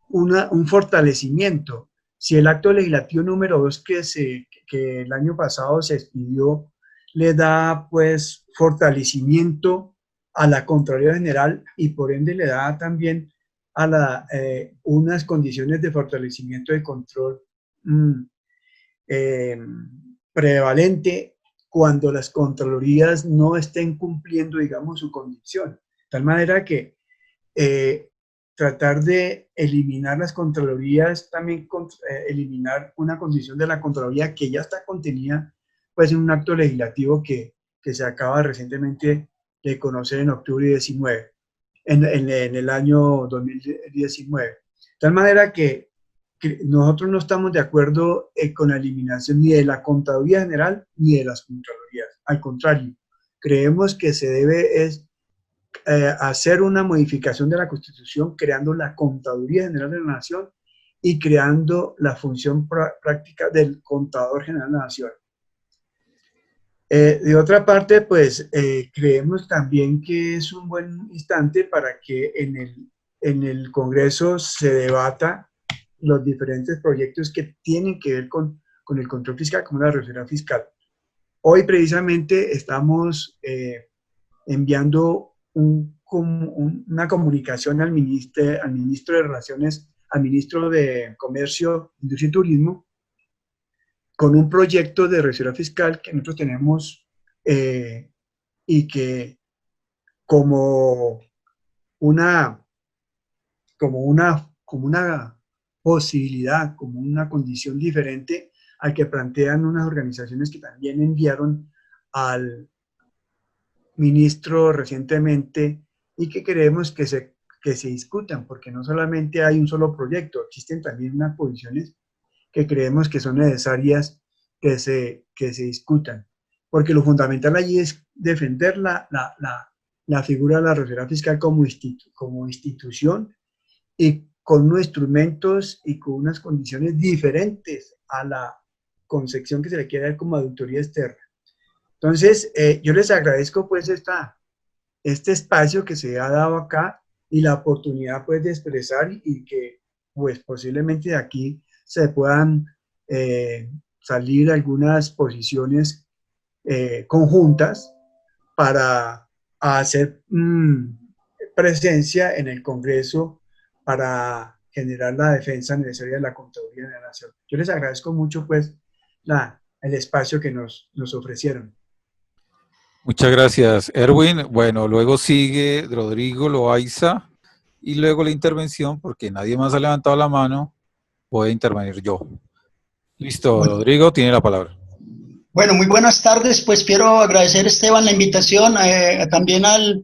un fortalecimiento. Si el acto legislativo número 2 que el año pasado se expidió le da, pues, fortalecimiento a la Contraloría General y por ende le da también a unas condiciones de fortalecimiento de control prevalente cuando las contralorías no estén cumpliendo, digamos, su condición. De tal manera que tratar de eliminar las contralorías, también eliminar una condición de la Contraloría que ya está contenida, pues, en un acto legislativo que se acaba recientemente de conocer en octubre 19, en el año 2019. De tal manera que nosotros no estamos de acuerdo con la eliminación ni de la Contaduría General ni de las Contralorías. Al contrario, creemos que se debe hacer una modificación de la Constitución creando la Contaduría General de la Nación y creando la función práctica del Contador General de la Nación. De otra parte, pues creemos también que es un buen instante para que en el Congreso se debata los diferentes proyectos que tienen que ver con el control fiscal, como la revisoría fiscal. Hoy precisamente estamos enviando una comunicación al ministro de Relaciones, al ministro de Comercio, Industria y Turismo, con un proyecto de revisoría fiscal que nosotros tenemos y que como una posibilidad, como una condición diferente al que plantean unas organizaciones que también enviaron al ministro recientemente y que queremos que se discutan, porque no solamente hay un solo proyecto, existen también unas posiciones que creemos que son necesarias que se discutan, porque lo fundamental allí es defender la figura de la revisoría fiscal como institución y con unos instrumentos y con unas condiciones diferentes a la concepción que se le quiere dar como auditoría externa. Entonces, yo les agradezco pues este espacio que se ha dado acá y la oportunidad pues de expresar y que pues posiblemente de aquí se puedan salir algunas posiciones conjuntas para hacer presencia en el Congreso para generar la defensa necesaria de la Contaduría de la Nación. Yo les agradezco mucho pues el espacio que nos ofrecieron. Muchas gracias, Erwin. Bueno, luego sigue Rodrigo Loaiza y luego la intervención, porque nadie más ha levantado la mano, voy a intervenir yo. Listo, bueno. Rodrigo, tiene la palabra. Bueno, muy buenas tardes. Pues quiero agradecer, Esteban, la invitación, también al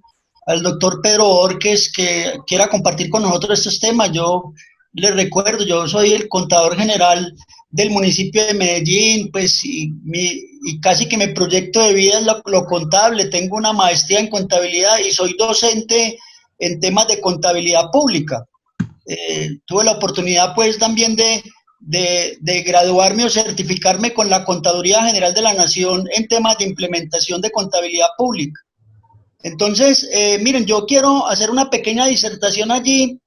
doctor Pedro Borges que quiera compartir con nosotros estos temas. Yo les recuerdo, yo soy el contador general del municipio de Medellín, pues y casi que mi proyecto de vida es lo contable. Tengo una maestría en contabilidad y soy docente en temas de contabilidad pública. Tuve la oportunidad pues también de graduarme o certificarme con la Contaduría General de la Nación en temas de implementación de contabilidad pública. Entonces, miren, yo quiero hacer una pequeña disertación allí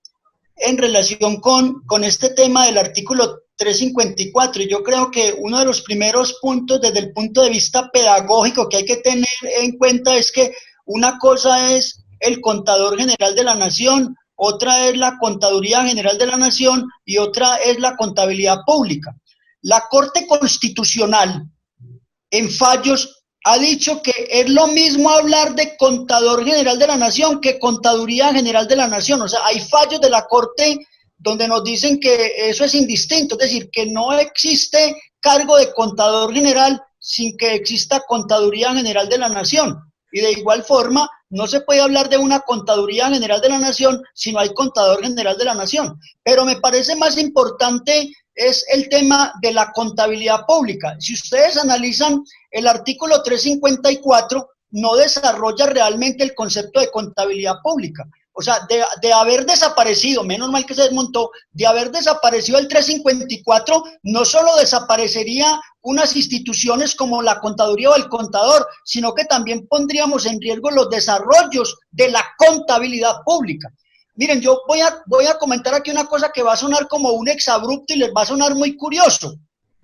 en relación con este tema del artículo 354, y yo creo que uno de los primeros puntos desde el punto de vista pedagógico que hay que tener en cuenta es que una cosa es el Contador General de la Nación, otra es la Contaduría General de la Nación y otra es la contabilidad pública. La Corte Constitucional en fallos ha dicho que es lo mismo hablar de Contador General de la Nación que Contaduría General de la Nación. O sea, hay fallos de la Corte donde nos dicen que eso es indistinto, es decir, que no existe cargo de Contador General sin que exista Contaduría General de la Nación. Y de igual forma, no se puede hablar de una Contaduría General de la Nación si no hay Contador General de la Nación. Pero me parece más importante es el tema de la contabilidad pública. Si ustedes analizan el artículo 354, no desarrolla realmente el concepto de contabilidad pública. o sea, de haber desaparecido, menos mal que se desmontó, de haber desaparecido el 354, no solo desaparecería unas instituciones como la contaduría o el contador, sino que también pondríamos en riesgo los desarrollos de la contabilidad pública. Miren, yo voy a comentar aquí una cosa que va a sonar como un exabrupto y les va a sonar muy curioso.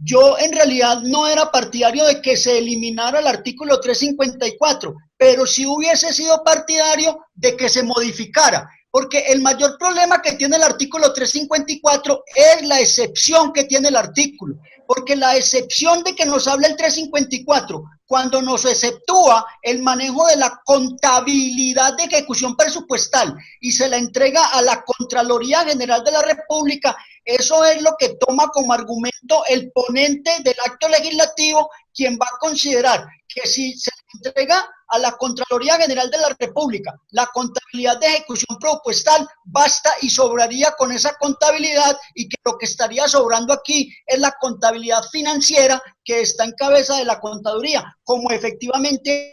Yo en realidad no era partidario de que se eliminara el artículo 354, pero sí hubiese sido partidario de que se modificara, porque el mayor problema que tiene el artículo 354 es la excepción que tiene el artículo, porque la excepción de que nos habla el 354, cuando nos exceptúa el manejo de la contabilidad de ejecución presupuestal y se la entrega a la Contraloría General de la República, eso es lo que toma como argumento el ponente del acto legislativo, quien va a considerar que si se entrega a la Contraloría General de la República la contabilidad de ejecución presupuestal, basta y sobraría con esa contabilidad, y que lo que estaría sobrando aquí es la contabilidad financiera que está en cabeza de la contaduría, como efectivamente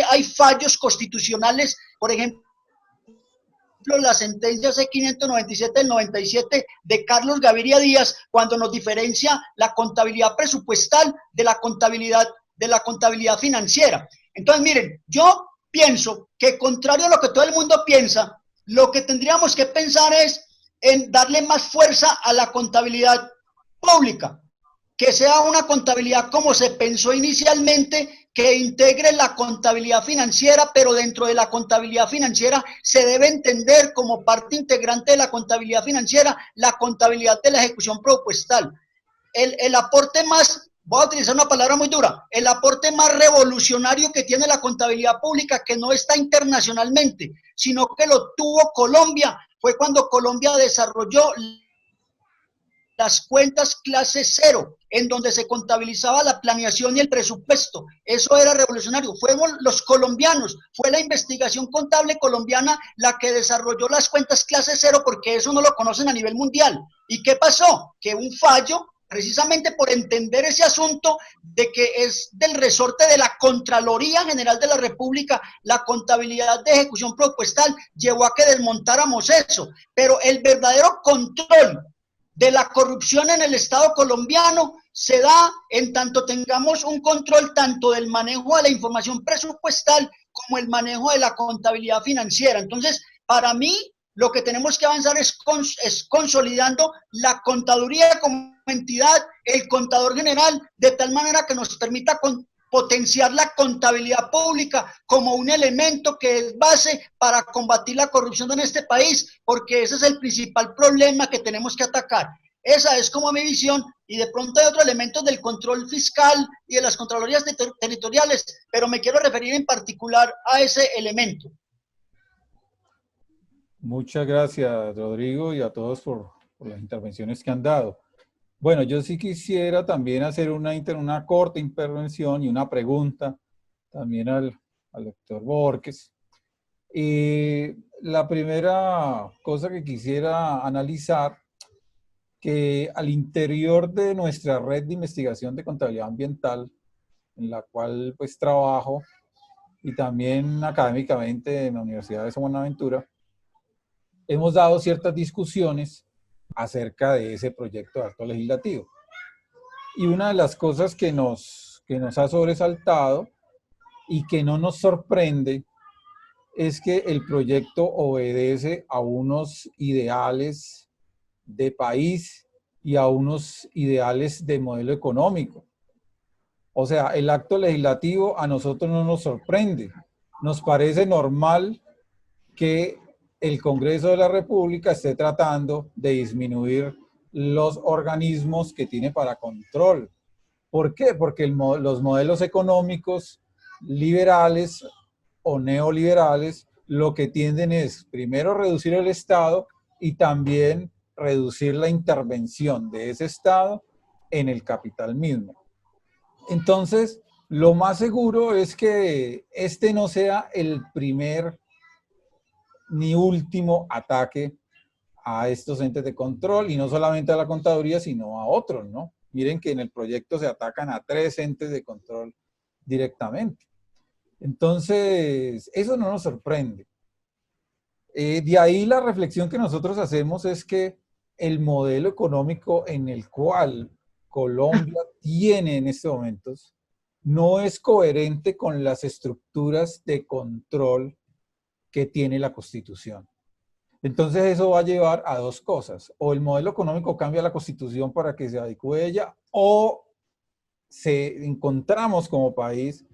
hay fallos constitucionales, por ejemplo, la sentencia C597 del 97 de Carlos Gaviria Díaz, cuando nos diferencia la contabilidad presupuestal de la contabilidad financiera. Entonces, miren, yo pienso que, contrario a lo que todo el mundo piensa, lo que tendríamos que pensar es en darle más fuerza a la contabilidad pública, que sea una contabilidad como se pensó inicialmente, que integre la contabilidad financiera, pero dentro de la contabilidad financiera se debe entender como parte integrante de la contabilidad financiera la contabilidad de la ejecución presupuestal. El aporte más, voy a utilizar una palabra muy dura, el aporte más revolucionario que tiene la contabilidad pública, que no está internacionalmente, sino que lo tuvo Colombia, fue cuando Colombia desarrolló las cuentas clase cero, en donde se contabilizaba la planeación y el presupuesto. Eso era revolucionario. Fueron los colombianos, fue la investigación contable colombiana la que desarrolló las cuentas clase cero, porque eso no lo conocen a nivel mundial. ¿Y qué pasó? Que un fallo, precisamente por entender ese asunto de que es del resorte de la Contraloría General de la República, la contabilidad de ejecución presupuestal, llevó a que desmontáramos eso. Pero el verdadero control de la corrupción en el Estado colombiano se da en tanto tengamos un control tanto del manejo de la información presupuestal como el manejo de la contabilidad financiera. Entonces, para mí, lo que tenemos que avanzar es consolidando la contaduría como entidad, el contador general, de tal manera que nos permita potenciar la contabilidad pública como un elemento que es base para combatir la corrupción en este país, porque ese es el principal problema que tenemos que atacar. Esa es como mi visión, y de pronto hay otros elementos del control fiscal y de las contralorías territoriales, pero me quiero referir en particular a ese elemento. Muchas gracias, Rodrigo, y a todos por las intervenciones que han dado. Bueno, yo sí quisiera también hacer una corta intervención y una pregunta también al doctor Borges. La primera cosa que quisiera analizar, que al interior de nuestra red de investigación de contabilidad ambiental, en la cual pues trabajo, y también académicamente en la Universidad de Buenaventura, hemos dado ciertas discusiones acerca de ese proyecto de acto legislativo. Y una de las cosas que nos ha sobresaltado y que no nos sorprende es que el proyecto obedece a unos ideales de país y a unos ideales de modelo económico. O sea, el acto legislativo a nosotros no nos sorprende. Nos parece normal que el Congreso de la República esté tratando de disminuir los organismos que tiene para control. ¿Por qué? Porque los modelos económicos liberales o neoliberales lo que tienden es primero reducir el Estado y también reducir la intervención de ese Estado en el capital mismo. Entonces, lo más seguro es que este no sea el primer ni último ataque a estos entes de control, y no solamente a la contaduría, sino a otros, ¿no? Miren que en el proyecto se atacan a 3 entes de control directamente. Entonces, eso no nos sorprende. De ahí la reflexión que nosotros hacemos es que el modelo económico en el cual Colombia tiene en estos momentos no es coherente con las estructuras de control que tiene la Constitución. Entonces eso va a llevar a dos cosas: o el modelo económico cambia la Constitución para que se adecue a ella, o encontramos como país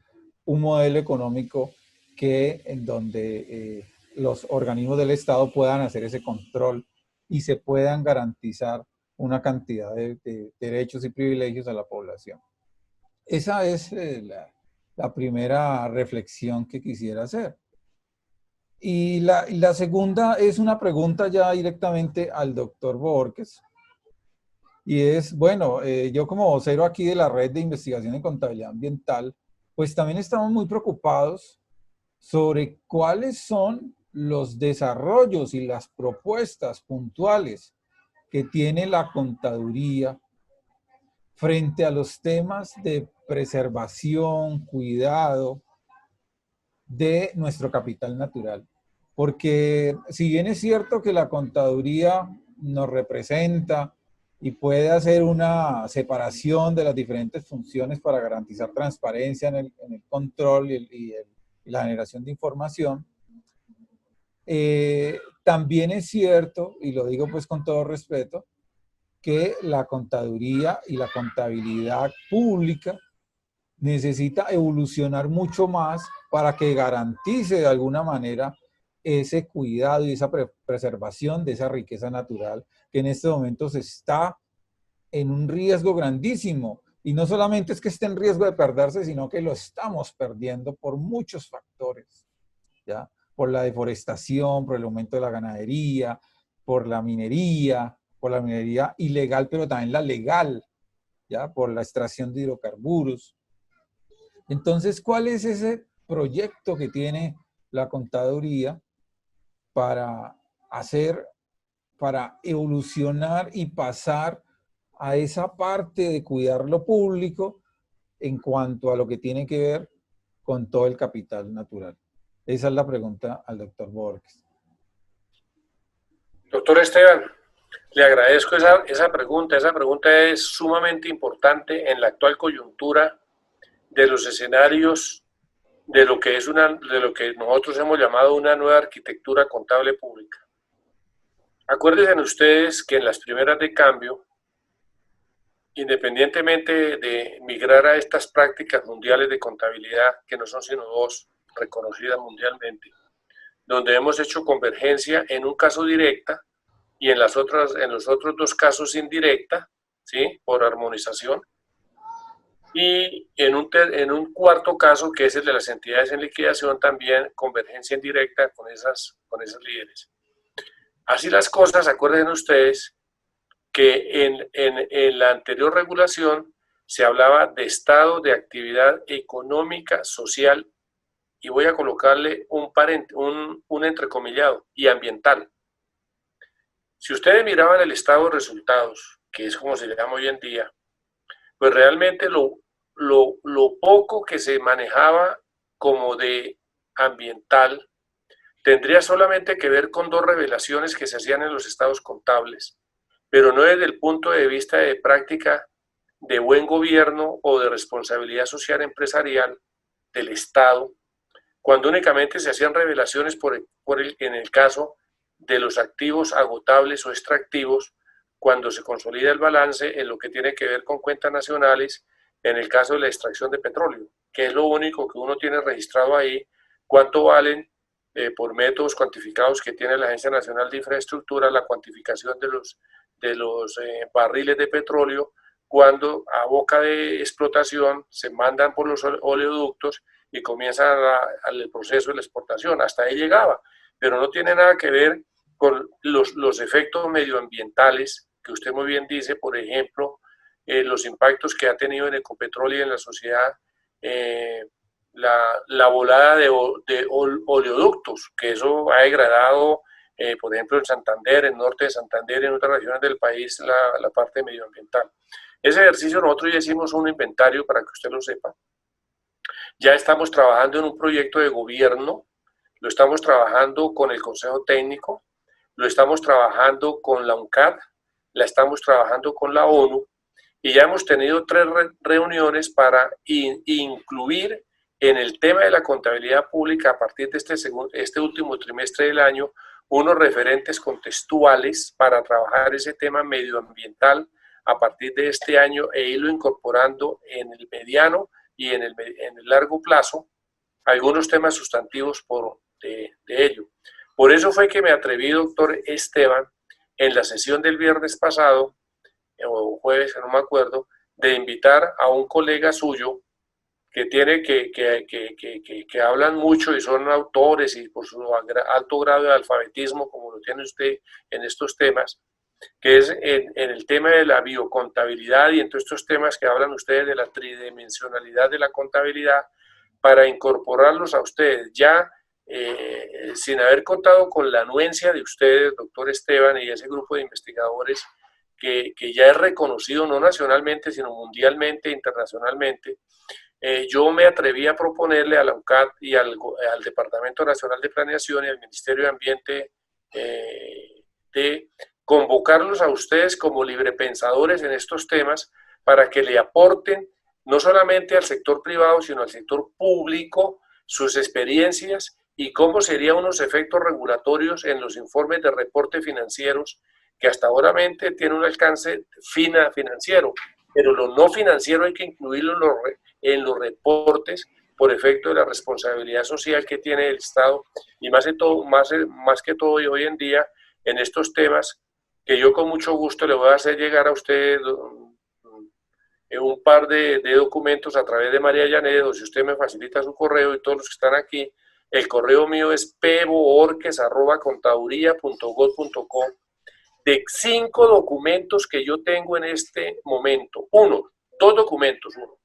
un modelo económico en donde los organismos del Estado puedan hacer ese control y se puedan garantizar una cantidad de derechos y privilegios a la población. Esa es la primera reflexión que quisiera hacer. Y la segunda es una pregunta ya directamente al doctor Borges. Y es, bueno, yo como vocero aquí de la Red de Investigación en Contabilidad Ambiental, pues también estamos muy preocupados sobre cuáles son los desarrollos y las propuestas puntuales que tiene la contaduría frente a los temas de preservación, cuidado de nuestro capital natural. Porque si bien es cierto que la contaduría nos representa y puede hacer una separación de las diferentes funciones para garantizar transparencia en el control y la generación de información, también es cierto, y lo digo pues con todo respeto, que la contaduría y la contabilidad pública necesita evolucionar mucho más para que garantice de alguna manera ese cuidado y esa preservación de esa riqueza natural que en este momento está en un riesgo grandísimo. Y no solamente es que esté en riesgo de perderse, sino que lo estamos perdiendo por muchos factores, ¿ya? Por la deforestación, por el aumento de la ganadería, por la minería ilegal, pero también la legal, ¿ya? Por la extracción de hidrocarburos. Entonces, ¿cuál es ese proyecto que tiene la contaduría para evolucionar y pasar a esa parte de cuidar lo público en cuanto a lo que tiene que ver con todo el capital natural? Esa es la pregunta al doctor Borges. Doctor Esteban, le agradezco esa pregunta. Esa pregunta es sumamente importante en la actual coyuntura de los escenarios de lo que nosotros hemos llamado una nueva arquitectura contable pública. Acuérdense ustedes que en las primeras de cambio, independientemente de migrar a estas prácticas mundiales de contabilidad, que no son sino dos reconocidas mundialmente, donde hemos hecho convergencia en un caso directa y en los otros dos casos indirecta, ¿sí? Por armonización, y en un cuarto caso, que es el de las entidades en liquidación, también convergencia indirecta con esas líderes. Así las cosas, acuérdense ustedes que en la anterior regulación se hablaba de estado de actividad económica, social, y voy a colocarle un entrecomillado, y ambiental. Si ustedes miraban el estado de resultados, que es como se le llama hoy en día, pues realmente lo poco que se manejaba como de ambiental tendría solamente que ver con dos revelaciones que se hacían en los estados contables, pero no desde el punto de vista de práctica de buen gobierno o de responsabilidad social empresarial del Estado, cuando únicamente se hacían revelaciones en el caso de los activos agotables o extractivos, cuando se consolida el balance en lo que tiene que ver con cuentas nacionales, en el caso de la extracción de petróleo, que es lo único que uno tiene registrado ahí, cuánto valen por métodos cuantificados que tiene la Agencia Nacional de Infraestructura, la cuantificación de los barriles de petróleo, cuando a boca de explotación se mandan por los oleoductos y comienza el proceso de la exportación. Hasta ahí llegaba, pero no tiene nada que ver con los efectos medioambientales, que usted muy bien dice, por ejemplo, los impactos que ha tenido en Ecopetrol y en la sociedad, la volada de oleoductos, que eso ha degradado, por ejemplo, en Santander, en norte de Santander, en otras regiones del país, la parte medioambiental. Ese ejercicio nosotros ya hicimos un inventario, para que usted lo sepa. Ya estamos trabajando en un proyecto de gobierno lo estamos trabajando con el Consejo Técnico, lo estamos trabajando con la UNCAD, la estamos trabajando con la ONU, y ya hemos tenido 3 reuniones para incluir en el tema de la contabilidad pública a partir de este último trimestre del año unos referentes contextuales para trabajar ese tema medioambiental a partir de este año e irlo incorporando en el mediano y en el largo plazo algunos temas sustantivos de ello. Por eso fue que me atreví, doctor Esteban, en la sesión del viernes pasado, o jueves, no me acuerdo, de invitar a un colega suyo que hablan mucho y son autores y por su alto grado de alfabetismo, como lo tiene usted en estos temas, que es en el tema de la biocontabilidad y en todos estos temas que hablan ustedes de la tridimensionalidad de la contabilidad, para incorporarlos a ustedes ya sin haber contado con la anuencia de ustedes, doctor Esteban, y ese grupo de investigadores que ya es reconocido no nacionalmente, sino mundialmente, internacionalmente. Yo me atreví a proponerle a la UNCAD y al Departamento Nacional de Planeación y al Ministerio de Ambiente de convocarlos a ustedes como librepensadores en estos temas para que le aporten no solamente al sector privado, sino al sector público sus experiencias y cómo serían unos efectos regulatorios en los informes de reporte financieros que hasta ahora tienen un alcance financiero, pero lo no financiero hay que incluirlo en los reportes por efecto de la responsabilidad social que tiene el Estado y más que todo hoy en día en estos temas que yo con mucho gusto le voy a hacer llegar a usted un par de documentos a través de María Llanedo, si usted me facilita su correo y todos los que están aquí. El correo mío es peboorques@contaduría.gov.co de 5 documentos que yo tengo en este momento. 2 documentos. Uno,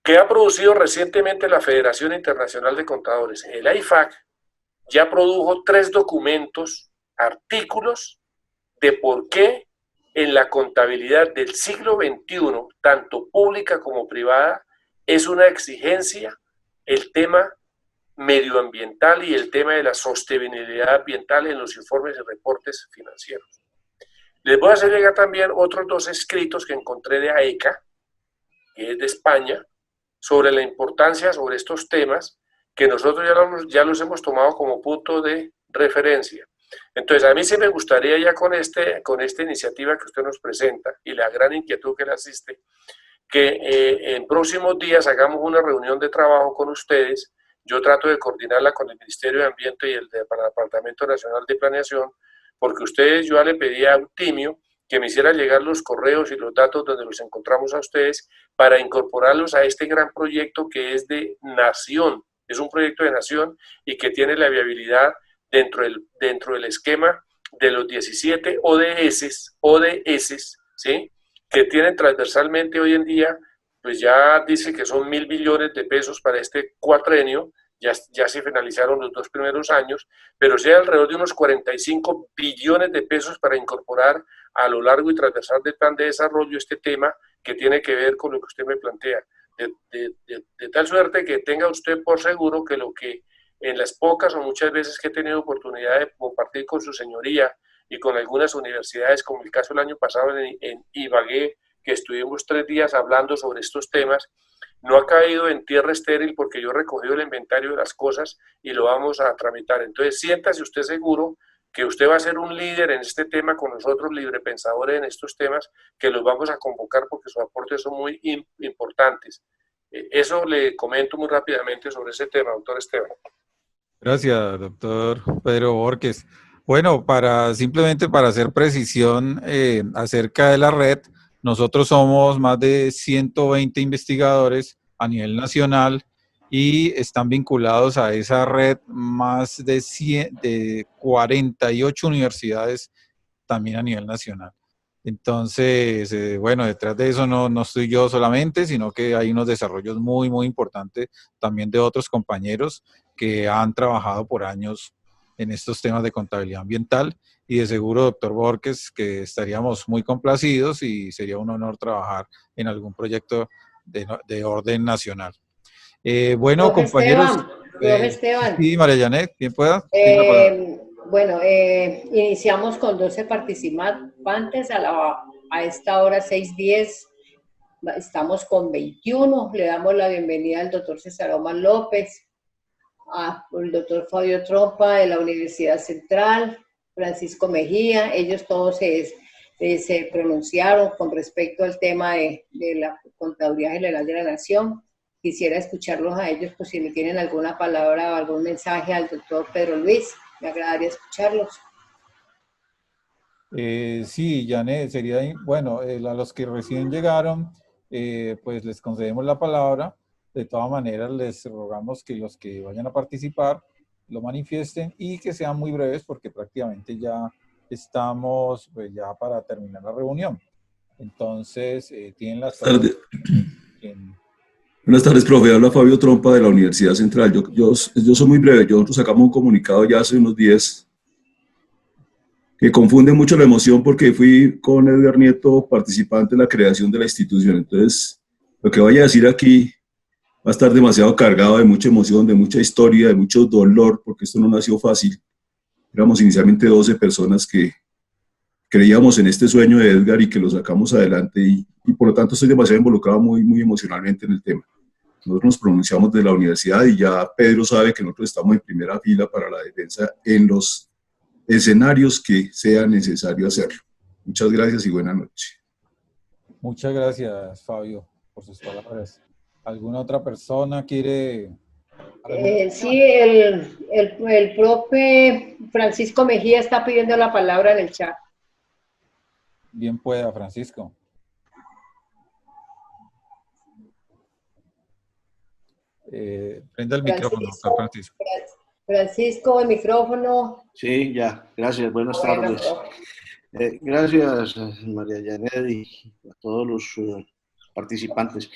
que ha producido recientemente la Federación Internacional de Contadores. El IFAC ya produjo 3 documentos, artículos, de por qué en la contabilidad del siglo XXI, tanto pública como privada, es una exigencia el tema medioambiental y el tema de la sostenibilidad ambiental en los informes y reportes financieros. Les voy a hacer llegar también otros 2 escritos que encontré de AECA, que es de España, sobre la importancia sobre estos temas que nosotros ya los hemos tomado como punto de referencia. Entonces, a mí sí me gustaría ya con esta iniciativa que usted nos presenta y la gran inquietud que le asiste, que en próximos días hagamos una reunión de trabajo con ustedes. Yo trato de coordinarla con el Ministerio de Ambiente y el Departamento Nacional de Planeación, porque yo ya le pedí a Eutimio que me hiciera llegar los correos y los datos donde los encontramos a ustedes para incorporarlos a este gran proyecto que es de nación. Es un proyecto de nación y que tiene la viabilidad dentro del esquema de los 17 ODS, ¿sí? Que tienen transversalmente hoy en día, pues ya dice que son 1.000 billones de pesos para este cuatrenio, ya se finalizaron los 2 primeros años, pero sea alrededor de unos 45 billones de pesos para incorporar a lo largo y transversal del plan de desarrollo este tema que tiene que ver con lo que usted me plantea. De tal suerte que tenga usted por seguro que lo que en las pocas o muchas veces que he tenido oportunidad de compartir con su señoría y con algunas universidades, como el caso del año pasado en Ibagué, que estuvimos 3 días hablando sobre estos temas, no ha caído en tierra estéril porque yo he recogido el inventario de las cosas y lo vamos a tramitar. Entonces, siéntase usted seguro que usted va a ser un líder en este tema con nosotros, librepensadores en estos temas, que los vamos a convocar porque sus aportes son muy importantes. Eso le comento muy rápidamente sobre ese tema, doctor Esteban. Gracias, doctor Pedro Borges. Bueno, simplemente para hacer precisión acerca de la red, nosotros somos más de 120 investigadores a nivel nacional y están vinculados a esa red más de 48 universidades también a nivel nacional. Entonces, bueno, detrás de eso no estoy yo solamente, sino que hay unos desarrollos muy, muy importantes también de otros compañeros que han trabajado por años en estos temas de contabilidad ambiental y de seguro, doctor Borges, que estaríamos muy complacidos y sería un honor trabajar en algún proyecto de orden nacional. Bueno, compañeros. Profe Esteban. Sí, María Janet, ¿quién pueda? Bueno, iniciamos con 12 participantes a esta hora 6:10. Estamos con 21. Le damos la bienvenida al doctor César Omar López, al doctor Fabio Trompa de la Universidad Central, Francisco Mejía. Ellos todos se pronunciaron con respecto al tema de la Contaduría General de la Nación. Quisiera escucharlos a ellos, pues si le tienen alguna palabra o algún mensaje al doctor Pedro Luis, me agradaría escucharlos. Sí, Janet, sería, bueno, a los que recién llegaron, pues les concedemos la palabra. De todas maneras, les rogamos que los que vayan a participar lo manifiesten y que sean muy breves porque prácticamente ya estamos pues, ya para terminar la reunión. Entonces, tienen las palabras. Buenas tardes, profe. Habla Fabio Trompa de la Universidad Central. Yo soy muy breve. Nosotros sacamos un comunicado ya hace unos días que confunde mucho la emoción porque fui con Edgar Nieto participante en la creación de la institución. Entonces, lo que vaya a decir aquí va a estar demasiado cargado de mucha emoción, de mucha historia, de mucho dolor, porque esto no nació fácil. Éramos inicialmente 12 personas que creíamos en este sueño de Edgar y que lo sacamos adelante y por lo tanto estoy demasiado involucrado muy emocionalmente en el tema. Nosotros nos pronunciamos de la universidad y ya Pedro sabe que nosotros estamos en primera fila para la defensa en los escenarios que sea necesario hacerlo. Muchas gracias y buenas noches. Muchas gracias, Fabio, por sus palabras. ¿Alguna otra persona quiere...? Sí, el profe Francisco Mejía está pidiendo la palabra en el chat. Bien pueda, Francisco. Prenda el micrófono, doctor Francisco. Francisco, el micrófono. Sí, ya, gracias, buenas tardes. Gracias, María Janet, y a todos los participantes.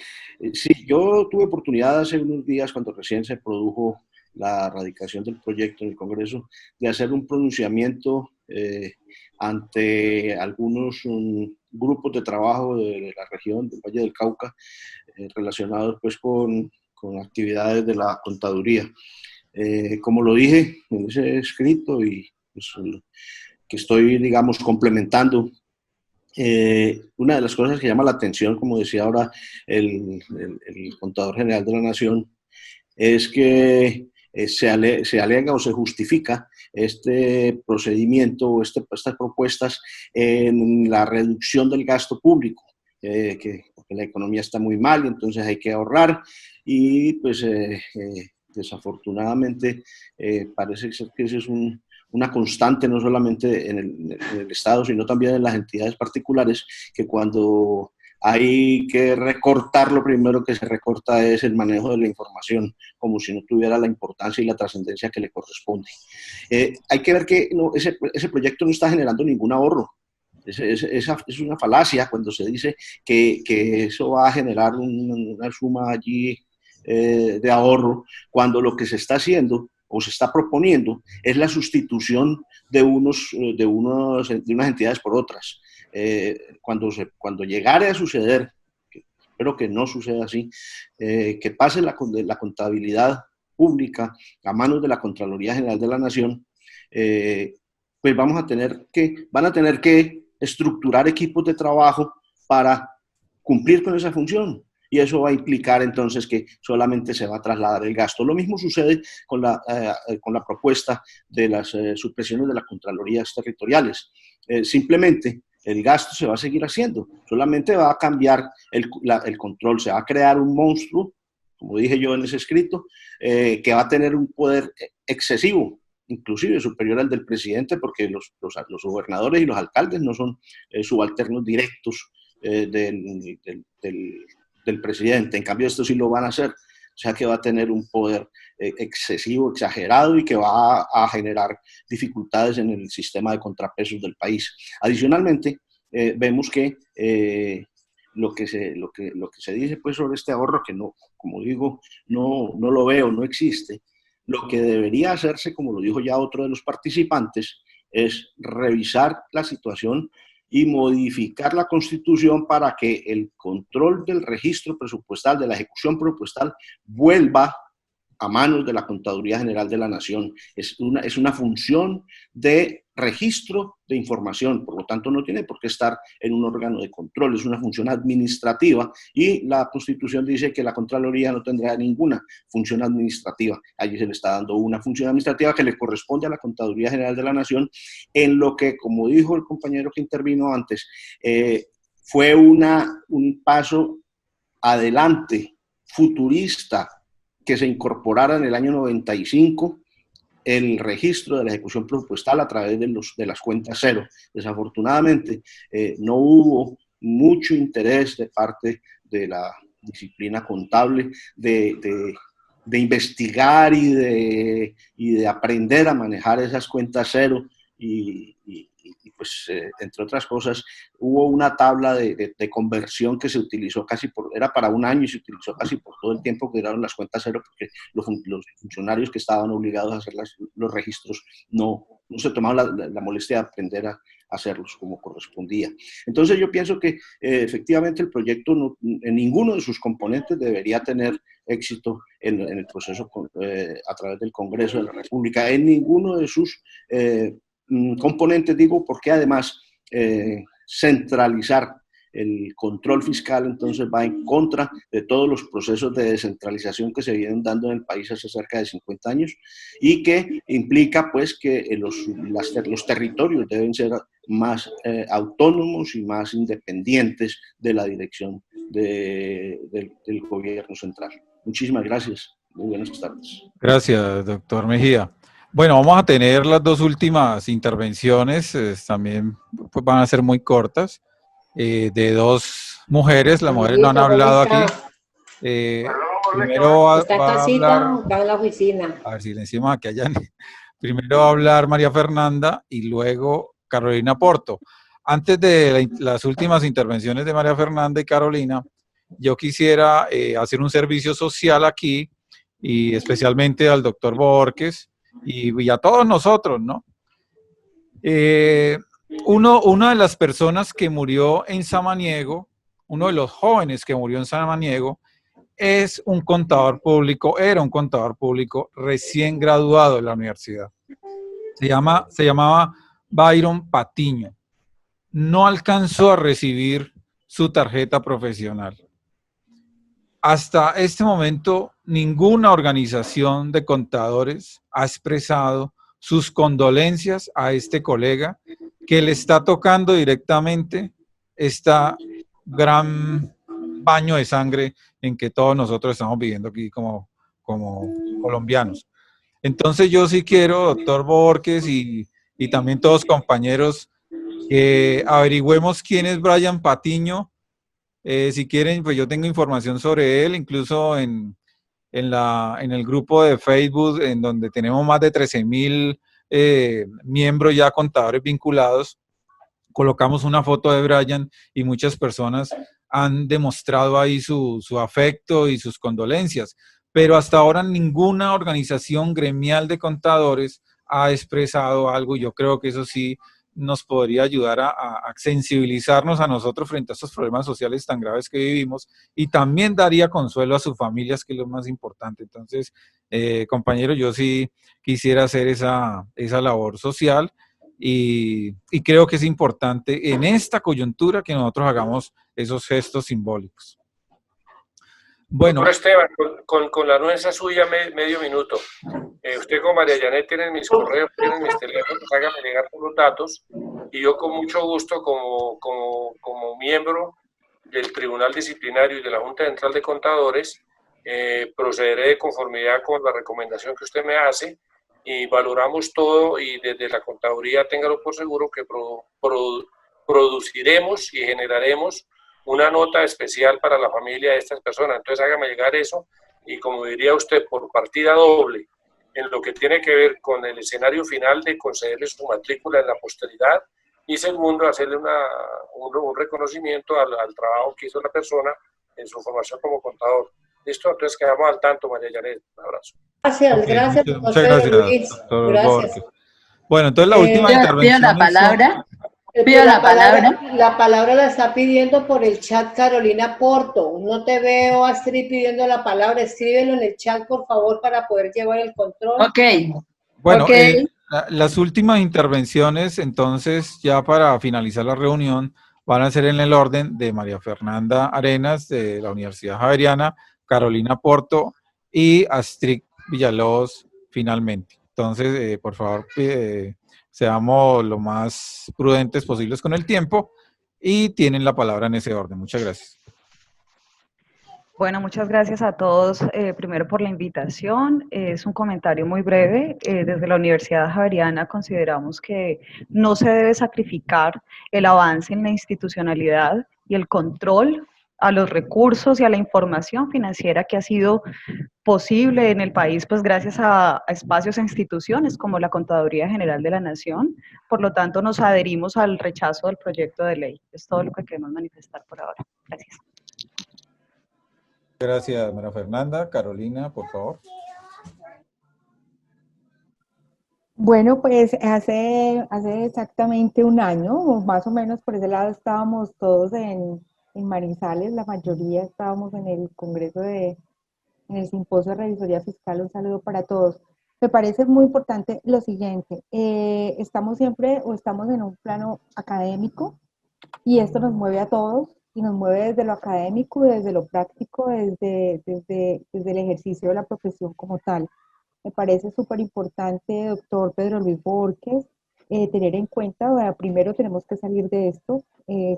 Sí, yo tuve oportunidad hace unos días, cuando recién se produjo la radicación del proyecto en el Congreso, de hacer un pronunciamiento ante algunos grupos de trabajo de la región del Valle del Cauca, relacionados pues con actividades de la contaduría. Como lo dije en ese escrito y pues, que estoy, digamos, complementando, una de las cosas que llama la atención, como decía ahora el Contador General de la Nación, es que se alega o se justifica este procedimiento o estas propuestas en la reducción del gasto público, porque la economía está muy mal y entonces hay que ahorrar y pues desafortunadamente parece ser que esa es una constante no solamente en el Estado, sino también en las entidades particulares, que cuando hay que recortar, lo primero que se recorta es el manejo de la información, como si no tuviera la importancia y la trascendencia que le corresponde. Hay que ver que ese proyecto no está generando ningún ahorro. Es una falacia cuando se dice que eso va a generar una suma allí de ahorro, cuando lo que se está haciendo o se está proponiendo es la sustitución de unas entidades por otras. Cuando llegare a suceder, espero que no suceda así, que pase la contabilidad pública a manos de la Contraloría General de la Nación, pues van a tener que estructurar equipos de trabajo para cumplir con esa función. Y eso va a implicar entonces que solamente se va a trasladar el gasto. Lo mismo sucede con la propuesta de las supresiones de las contralorías territoriales. Simplemente el gasto se va a seguir haciendo, solamente va a cambiar el control, se va a crear un monstruo, como dije yo en ese escrito, que va a tener un poder excesivo, inclusive superior al del presidente, porque los gobernadores y los alcaldes no son subalternos directos del presidente. En cambio, esto sí lo van a hacer. O sea que va a tener un poder excesivo, exagerado y que va a generar dificultades en el sistema de contrapesos del país. Adicionalmente, vemos que lo que se dice pues, sobre este ahorro, que no, como digo, no lo veo, no existe. Lo que debería hacerse, como lo dijo ya otro de los participantes, es revisar la situación y modificar la Constitución para que el control del registro presupuestal, de la ejecución presupuestal, vuelva a manos de la Contaduría General de la Nación. Es una función de registro de información, por lo tanto no tiene por qué estar en un órgano de control, es una función administrativa y la Constitución dice que la Contraloría no tendrá ninguna función administrativa. Allí se le está dando una función administrativa que le corresponde a la Contaduría General de la Nación, en lo que, como dijo el compañero que intervino antes, fue un paso adelante, futurista, que se incorporara en el año 95 el registro de la ejecución presupuestal a través de las cuentas cero. Desafortunadamente, no hubo mucho interés de parte de la disciplina contable de investigar y de aprender a manejar esas cuentas cero y pues, entre otras cosas, hubo una tabla de conversión que se utilizó era para un año y se utilizó casi por todo el tiempo que duraron las cuentas cero, porque los funcionarios que estaban obligados a hacer los registros no se tomaban la molestia de aprender a hacerlos como correspondía. Entonces yo pienso que efectivamente el proyecto en ninguno de sus componentes debería tener éxito en el proceso a través del Congreso de la República, en ninguno de sus componentes, digo, porque además centralizar el control fiscal entonces va en contra de todos los procesos de descentralización que se vienen dando en el país hace cerca de 50 años y que implica pues que los territorios deben ser más autónomos y más independientes de la dirección del gobierno central. Muchísimas gracias. Muy buenas tardes. Gracias, doctor Mejía. Bueno, vamos a tener las dos últimas intervenciones, también pues, van a ser muy cortas, de dos mujeres. Las mujeres no han hablado aquí. Primero va a hablar... va a la oficina. A ver si le decimos aquí allá. Primero va a hablar María Fernanda y luego Carolina Porto. Antes de las últimas intervenciones de María Fernanda y Carolina, yo quisiera hacer un servicio social aquí, y especialmente al doctor Borges, y a todos nosotros, ¿no? Una de las personas que murió en Samaniego, uno de los jóvenes que murió en Samaniego, es un contador público, era un contador público recién graduado de la universidad. Se llamaba Byron Patiño. No alcanzó a recibir su tarjeta profesional. Hasta este momento, ninguna organización de contadores ha expresado sus condolencias a este colega que le está tocando directamente esta gran baño de sangre en que todos nosotros estamos viviendo aquí como colombianos. Entonces yo sí quiero, doctor Borges y también todos compañeros, que averigüemos quién es Byron Patiño. Si quieren, pues yo tengo información sobre él, incluso en el grupo de Facebook, en donde tenemos más de 13,000 miembros ya contadores vinculados. Colocamos una foto de Byron y muchas personas han demostrado ahí su afecto y sus condolencias, pero hasta ahora ninguna organización gremial de contadores ha expresado algo, y yo creo que eso sí nos podría ayudar a sensibilizarnos a nosotros frente a estos problemas sociales tan graves que vivimos, y también daría consuelo a sus familias, que es lo más importante. Entonces, compañeros, yo sí quisiera hacer esa labor social, y creo que es importante en esta coyuntura que nosotros hagamos esos gestos simbólicos. Bueno, doctor Esteban, con la nuestra suya, medio minuto. Usted con María Janet tienen mis correos, tienen mis teléfonos, háganme llegar por los datos, y yo con mucho gusto como miembro del Tribunal Disciplinario y de la Junta Central de Contadores, procederé de conformidad con la recomendación que usted me hace, y valoramos todo, y desde la contaduría téngalo por seguro que produciremos y generaremos una nota especial para la familia de estas personas. Entonces hágame llegar eso, y como diría usted, por partida doble, en lo que tiene que ver con el escenario final de concederle su matrícula en la posteridad, y segundo, hacerle un reconocimiento al trabajo que hizo la persona en su formación como contador. ¿Listo? Entonces quedamos al tanto, María Janet. Un abrazo. Gracias, muchas gracias, Luis. doctor Gracias. Borges. Bueno, entonces la última intervención. Pido la palabra. Pido la palabra la está pidiendo por el chat Carolina Porto. No te veo, Astrid, pidiendo la palabra. Escríbelo en el chat, por favor, para poder llevar el control. Ok. Bueno, okay. Las últimas intervenciones, entonces, ya para finalizar la reunión, van a ser en el orden de María Fernanda Arenas, de la Universidad Javeriana, Carolina Porto y Astrid Villalobos, finalmente. Entonces, por favor, seamos lo más prudentes posibles con el tiempo y tienen la palabra en ese orden. Muchas gracias. Bueno, muchas gracias a todos, primero por la invitación. Es un comentario muy breve. Desde la Universidad Javeriana consideramos que no se debe sacrificar el avance en la institucionalidad y el control a los recursos y a la información financiera que ha sido posible en el país, pues gracias a espacios e instituciones como la Contaduría General de la Nación. Por lo tanto, nos adherimos al rechazo del proyecto de ley. Es todo lo que queremos manifestar por ahora. Gracias. Gracias, María Fernanda. Carolina, por favor. Bueno, pues hace exactamente un año, o más o menos por ese lado, estábamos todos en Manizales, la mayoría estábamos en el Congreso en el Simposio de Revisoría Fiscal. Un saludo para todos. Me parece muy importante lo siguiente, estamos en un plano académico y esto nos mueve a todos, y nos mueve desde lo académico, desde lo práctico, desde el ejercicio de la profesión como tal. Me parece súper importante, doctor Pedro Luis Borges, tener en cuenta, primero tenemos que salir de esto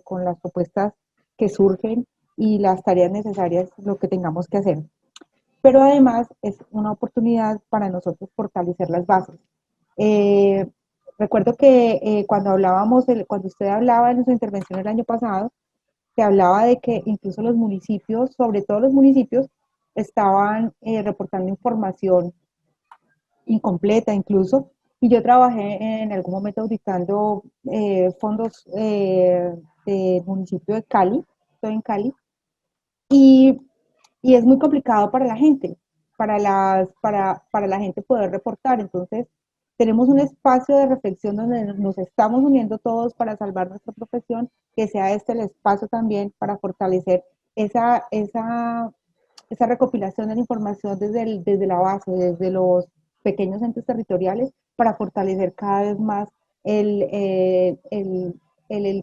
con las propuestas que surgen y las tareas necesarias, lo que tengamos que hacer. Pero además es una oportunidad para nosotros fortalecer las bases. Recuerdo que cuando usted hablaba en su intervención el año pasado, se hablaba de que incluso los municipios, sobre todo los municipios, estaban reportando información incompleta incluso, y yo trabajé en algún momento auditando fondos del municipio de Cali, estoy en Cali, y es muy complicado para la gente, para la gente poder reportar. Entonces, tenemos un espacio de reflexión donde nos estamos uniendo todos para salvar nuestra profesión, que sea este el espacio también para fortalecer esa recopilación de la información desde la base, desde los pequeños entes territoriales, para fortalecer cada vez más el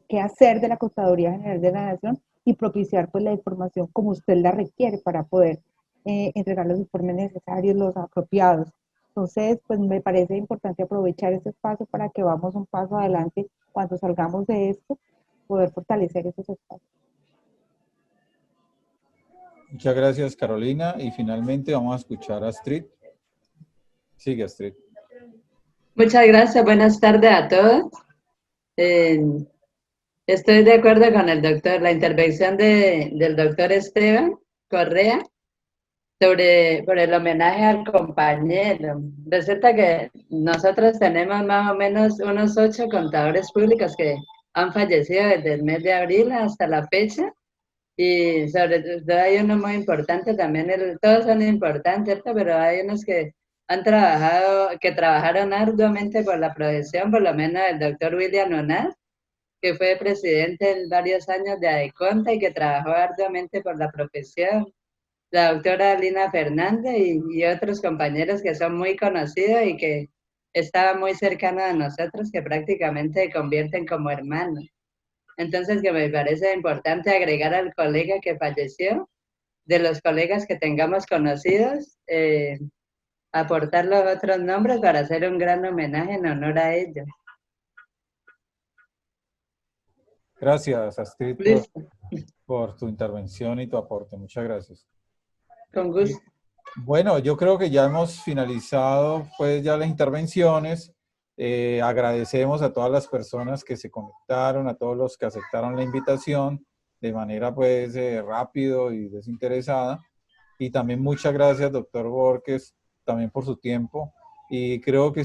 quehacer de la Contaduría General de la Nación y propiciar pues la información como usted la requiere para poder entregar los informes necesarios, los apropiados. Entonces, pues me parece importante aprovechar este espacio para que vamos un paso adelante cuando salgamos de esto, poder fortalecer esos espacios. Muchas gracias, Carolina. Y finalmente vamos a escuchar a Astrid. Sigue, Astrid. Muchas gracias. Buenas tardes a todos. Estoy de acuerdo con la intervención del doctor Esteban Correa por el homenaje al compañero. Resulta que nosotros tenemos más o menos unos 8 contadores públicos que han fallecido desde el mes de abril hasta la fecha, y sobre todo hay uno muy importante también, todos son importantes, ¿cierto? Pero hay unos que trabajaron arduamente por la profesión, por lo menos el doctor William Onás, que fue presidente en varios años de ADECONTA y que trabajó arduamente por la profesión, la doctora Lina Fernández y otros compañeros que son muy conocidos y que estaban muy cercanos a nosotros, que prácticamente se convierten como hermanos. Entonces, que me parece importante agregar al colega que falleció, de los colegas que tengamos conocidos, aportar los otros nombres para hacer un gran homenaje en honor a ellos. Gracias, Astrid, por tu intervención y tu aporte. Muchas gracias. Con gusto. Bueno, yo creo que ya hemos finalizado pues ya las intervenciones. Agradecemos a todas las personas que se conectaron, a todos los que aceptaron la invitación de manera pues rápido y desinteresada. Y también muchas gracias, doctor Borges, también por su tiempo. Y creo que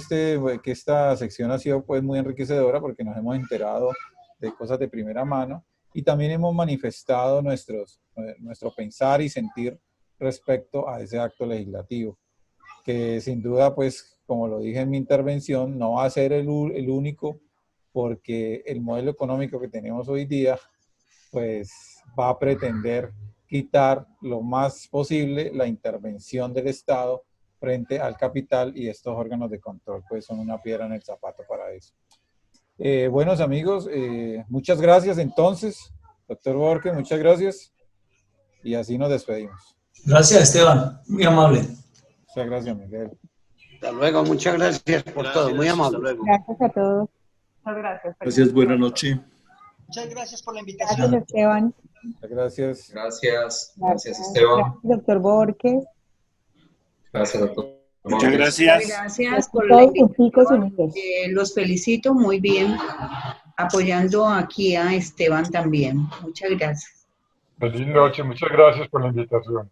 esta sección ha sido pues muy enriquecedora porque nos hemos enterado de cosas de primera mano y también hemos manifestado nuestro pensar y sentir respecto a ese acto legislativo, que sin duda, pues, como lo dije en mi intervención, no va a ser el único porque el modelo económico que tenemos hoy día pues va a pretender quitar lo más posible la intervención del Estado frente al capital, y estos órganos de control pues son una piedra en el zapato para eso. Buenos amigos, muchas gracias entonces, doctor Borges, muchas gracias, y así nos despedimos. Gracias, Esteban, muy amable. Muchas gracias, Miguel. Hasta luego, muchas gracias por todo, muy amable. Gracias a todos. Muchas gracias. Gracias, buena noche. Muchas gracias por la invitación. Gracias, Esteban. Muchas gracias. Gracias, Esteban. Gracias, doctor Borges. Gracias, doctor. Muchas gracias. Gracias por Todos la sus chicos unidos. invitación. Los felicito muy bien, apoyando aquí a Esteban también. Muchas gracias. Feliz noche, muchas gracias por la invitación.